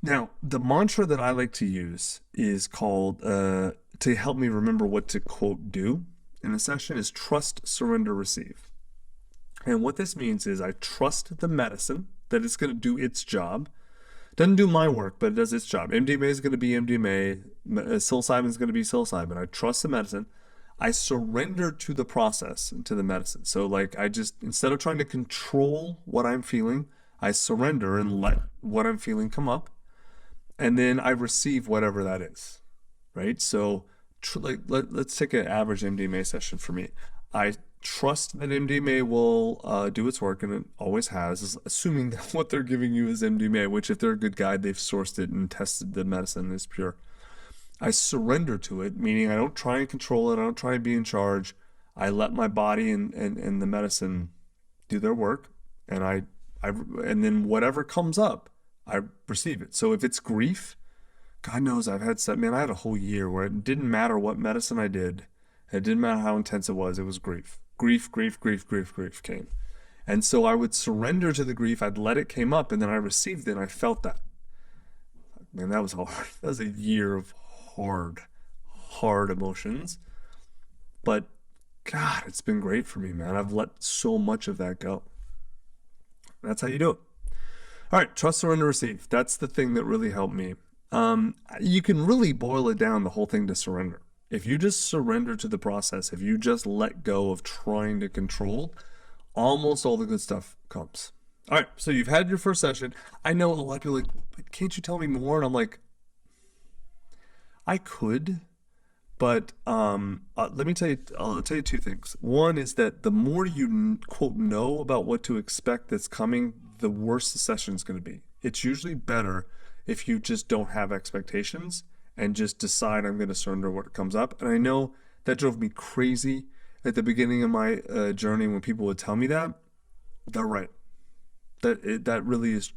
Now, the mantra that I like to use is called, to help me remember what to quote do in a session, is trust, surrender, receive. And what this means is I trust the medicine that it's going to do its job. Doesn't do my work, but it does its job. MDMA is going to be MDMA. Psilocybin is going to be psilocybin. I trust the medicine. I surrender to the process and to the medicine. So like instead of trying to control what I'm feeling, I surrender and let what I'm feeling come up. And then I receive whatever that is, right? So let's take an average MDMA session for me. I trust that MDMA will do its work, and it always has, assuming that what they're giving you is MDMA, which if they're a good guide, they've sourced it and tested the medicine is pure. I surrender to it, meaning I don't try and control it. I don't try and be in charge. I let my body and the medicine do their work, and and then whatever comes up, I receive it. So if it's grief, God knows I had a whole year where it didn't matter what medicine I did. It didn't matter how intense it was grief. Grief came. And so I would surrender to the grief. I'd let it came up, and then I received it, and I felt that. Man, that was hard. That was a year of hard emotions. But God, it's been great for me, man. I've let so much of that go. That's how you do it. All right, trust, surrender, receive. That's the thing that really helped me. You can really boil it down, the whole thing, to surrender. If you just surrender to the process, if you just let go of trying to control, almost all the good stuff comes. All right, so you've had your first session. I know a lot of people are like, but can't you tell me more? And I'm like, I could, But let me tell you, I'll tell you two things. One is that the more you quote know about what to expect that's coming, the worse the session is going to be. It's usually better if you just don't have expectations and just decide I'm going to surrender what comes up. And I know that drove me crazy at the beginning of my journey when people would tell me that. They're right. That really is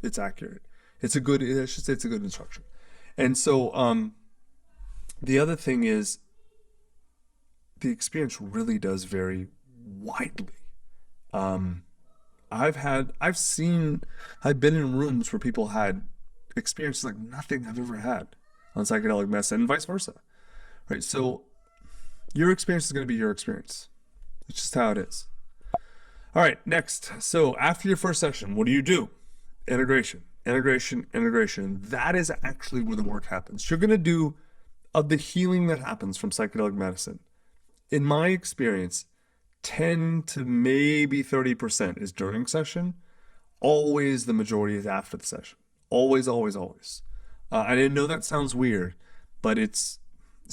it's accurate. It's a good, I should say, it's a good instruction. And so the other thing is the experience really does vary widely. I've been in rooms where people had experiences like nothing I've ever had on psychedelic medicine and vice versa, right? So your experience is going to be your experience. It's just how it is. All right, next. So after your first session, what do? Integration. That is actually where the work happens. You're going to do of the healing that happens from psychedelic medicine. In my experience, 10 to maybe 30% is during session. Always the majority is after the session. Always. I didn't know that sounds weird, but it's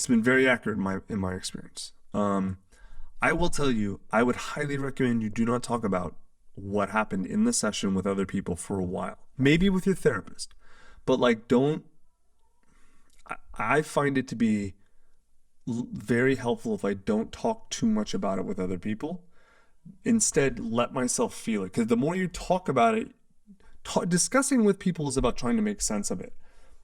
been very accurate in my experience. I will tell you, I would highly recommend you do not talk about what happened in the session with other people for a while. Maybe with your therapist, but like I find it to be very helpful if I don't talk too much about it with other people. Instead, let myself feel it. Because the more you talk about it, discussing with people is about trying to make sense of it.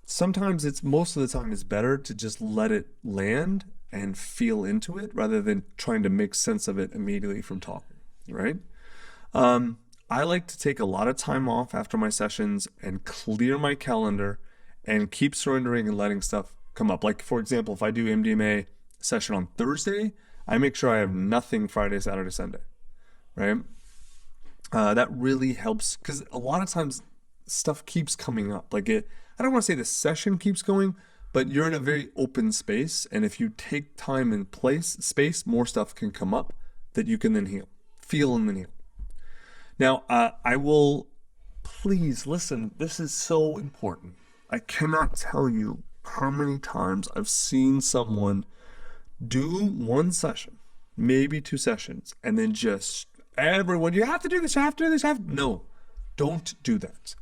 Sometimes most of the time it's better to just let it land and feel into it rather than trying to make sense of it immediately from talking, right? I like to take a lot of time off after my sessions and clear my calendar and keep surrendering and letting stuff come up. Like, for example, if I do MDMA session on Thursday, I make sure I have nothing Friday, Saturday, Sunday, right? That really helps because a lot of times stuff keeps coming up. Like I don't want to say the session keeps going, but you're in a very open space. And if you take time and space, more stuff can come up that you can then feel and then heal. Now, I will, please listen, this is so important. I cannot tell you how many times I've seen someone do one session, maybe 2 sessions, and then just everyone, you have to do this, no, don't do that.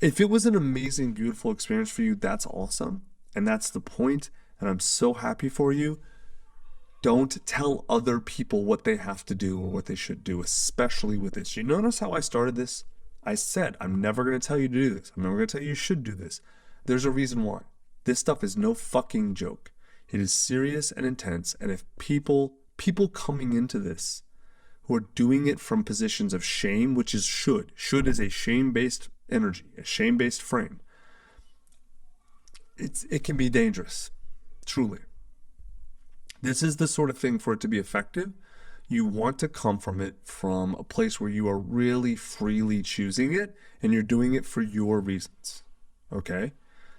If it was an amazing, beautiful experience for you, that's awesome. And that's the point. And I'm so happy for you. Don't tell other people what they have to do or what they should do, especially with this. You notice how I started this? I said, I'm never going to tell you to do this. I'm never going to tell you should do this. There's a reason why. This stuff is no fucking joke. It is serious and intense. And if people coming into this who are doing it from positions of shame, which is should is a shame-based energy, a shame-based frame, it can be dangerous, truly. This is the sort of thing, for it to be effective, you want to come from it from a place where you are really freely choosing it and you're doing it for your reasons. Okay?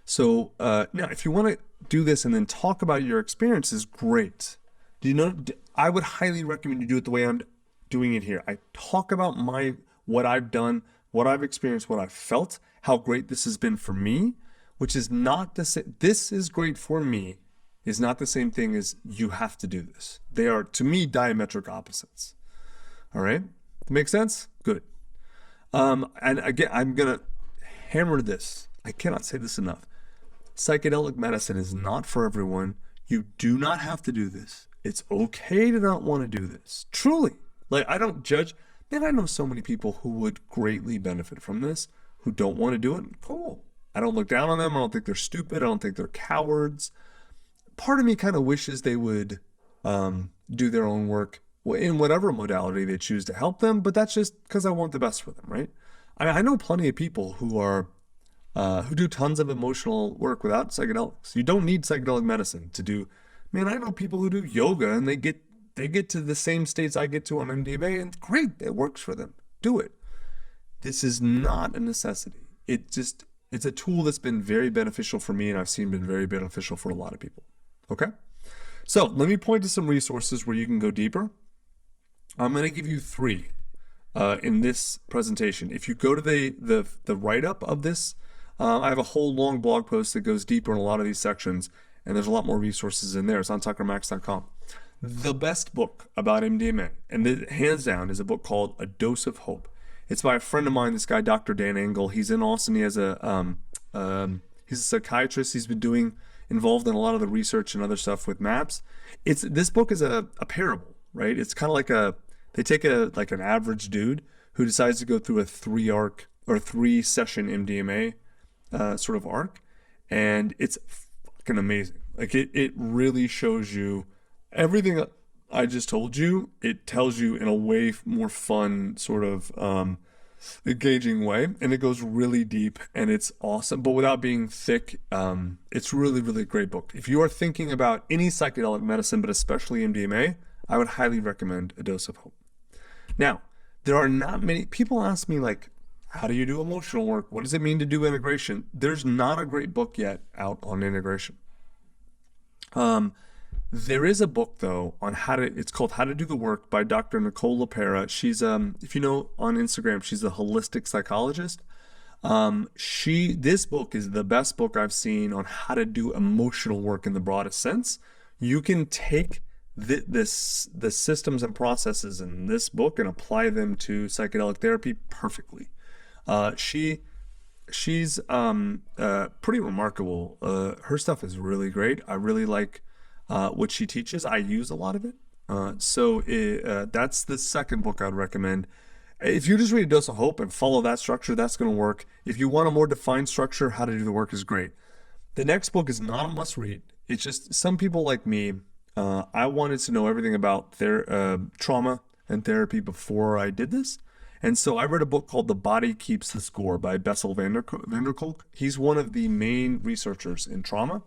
So now, if you want to do this and then talk about your experiences, great. I would highly recommend you do it the way I'm doing it here. I talk about what I've done, what I've experienced, what I've felt, how great this has been for me, which is not the same. This is great for me is not the same thing as you have to do this. They are, to me, diametric opposites. All right? Make sense? Good. And again, I'm going to hammer this. I cannot say this enough. Psychedelic medicine is not for everyone. You do not have to do this. It's okay to not want to do this. Truly. Like, I don't judge. Man, I know so many people who would greatly benefit from this, who don't want to do it. Cool. I don't look down on them. I don't think they're stupid. I don't think they're cowards. Part of me kind of wishes they would do their own work in whatever modality they choose to help them, but that's just because I want the best for them, right? I know plenty of people who do tons of emotional work without psychedelics. You don't need psychedelic medicine to do. Man, I know people who do yoga and they get to the same states I get to on MDMA, and great, it works for them. Do it. This is not a necessity. It's a tool that's been very beneficial for me, and I've seen been very beneficial for a lot of people. Okay? So let me point to some resources where you can go deeper. I'm going to give you 3 in this presentation. If you go to the write-up of this, I have a whole long blog post that goes deeper in a lot of these sections, and there's a lot more resources in there. It's on tuckermax.com. The best book about MDMA, and hands down, is a book called A Dose of Hope. It's by a friend of mine, this guy, Dr. Dan Engel. He's in Austin. He has he's a psychiatrist. He's been involved in a lot of the research and other stuff with MAPS. This book is a parable, right? It's kind of like they take an average dude who decides to go through a 3-session MDMA sort of arc, and it's fucking amazing. Like it really shows you everything I just told you. It tells you in a way more fun, sort of engaging way, and it goes really deep, and it's awesome, but without being thick. It's really, really a great book. If you are thinking about any psychedelic medicine, but especially MDMA, I would highly recommend A Dose of Hope. Now, there are not many people ask me, like, how do you do emotional work? What does it mean to do integration? There's not a great book yet out on integration. There is a book though on it's called How to Do the Work by Dr. Nicole LaPera. She's if you know on Instagram, she's a holistic psychologist. This book is the best book I've seen on how to do emotional work in the broadest sense. You can take the systems and processes in this book and apply them to psychedelic therapy perfectly. She's pretty remarkable. Her stuff is really great. I really like what she teaches. I use a lot of it. That's the second book I'd recommend. If you just read A Dose of Hope and follow that structure, that's going to work. If you want a more defined structure, How to Do the Work is great. The next book is not a must read. It's just some people like me. I wanted to know everything about trauma and therapy before I did this. And so I read a book called The Body Keeps the Score by Bessel van der Kolk. He's one of the main researchers in trauma.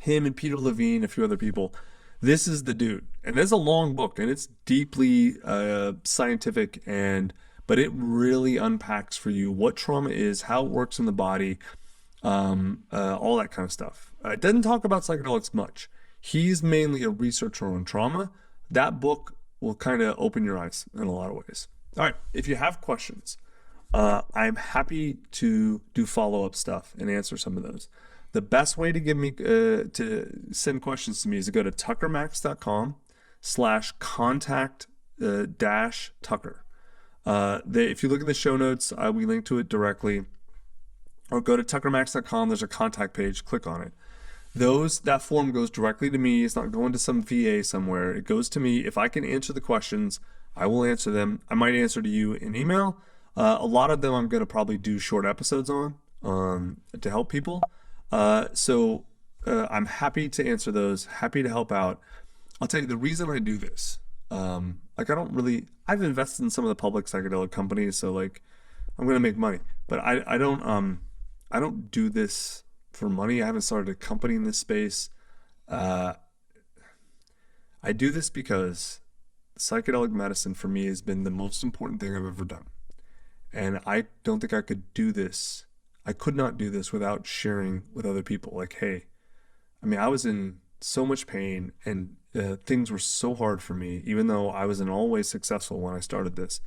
Him and Peter Levine, a few other people. This is the dude. And it's a long book, and it's deeply scientific, but it really unpacks for you what trauma is, how it works in the body, all that kind of stuff. It doesn't talk about psychedelics much. He's mainly a researcher on trauma. That book will kind of open your eyes in a lot of ways. All right, if you have questions, I'm happy to do follow-up stuff and answer some of those. The best way to to send questions to me is to go to tuckermax.com/contact-tucker. If you look at the show notes, we link to it directly. Or go to tuckermax.com. There's a contact page. Click on it. That form goes directly to me. It's not going to some VA somewhere. It goes to me. If I can answer the questions, I will answer them. I might answer to you in email. A lot of them I'm going to probably do short episodes on to help people. I'm happy to answer those, happy to help out. I'll tell you the reason I do this. I've invested in some of the public psychedelic companies, so like I'm going to make money, but I don't do this for money. I haven't started a company in this space. I do this because psychedelic medicine for me has been the most important thing I've ever done. And I don't think I could do this. I could not do this without sharing with other people. Like, hey, I was in so much pain, and things were so hard for me, even though I was in all ways successful when I started this.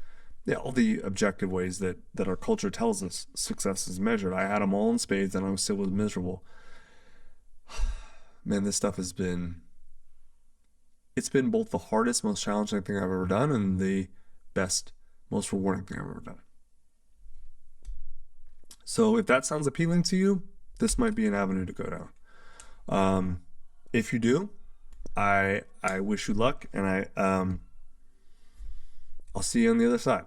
Yeah, all the objective ways that our culture tells us success is measured. I had them all in spades, and I was still miserable. Man, this stuff it's been both the hardest, most challenging thing I've ever done, and the best, most rewarding thing I've ever done. So if that sounds appealing to you, this might be an avenue to go down. If you do, I wish you luck, and I'll see you on the other side.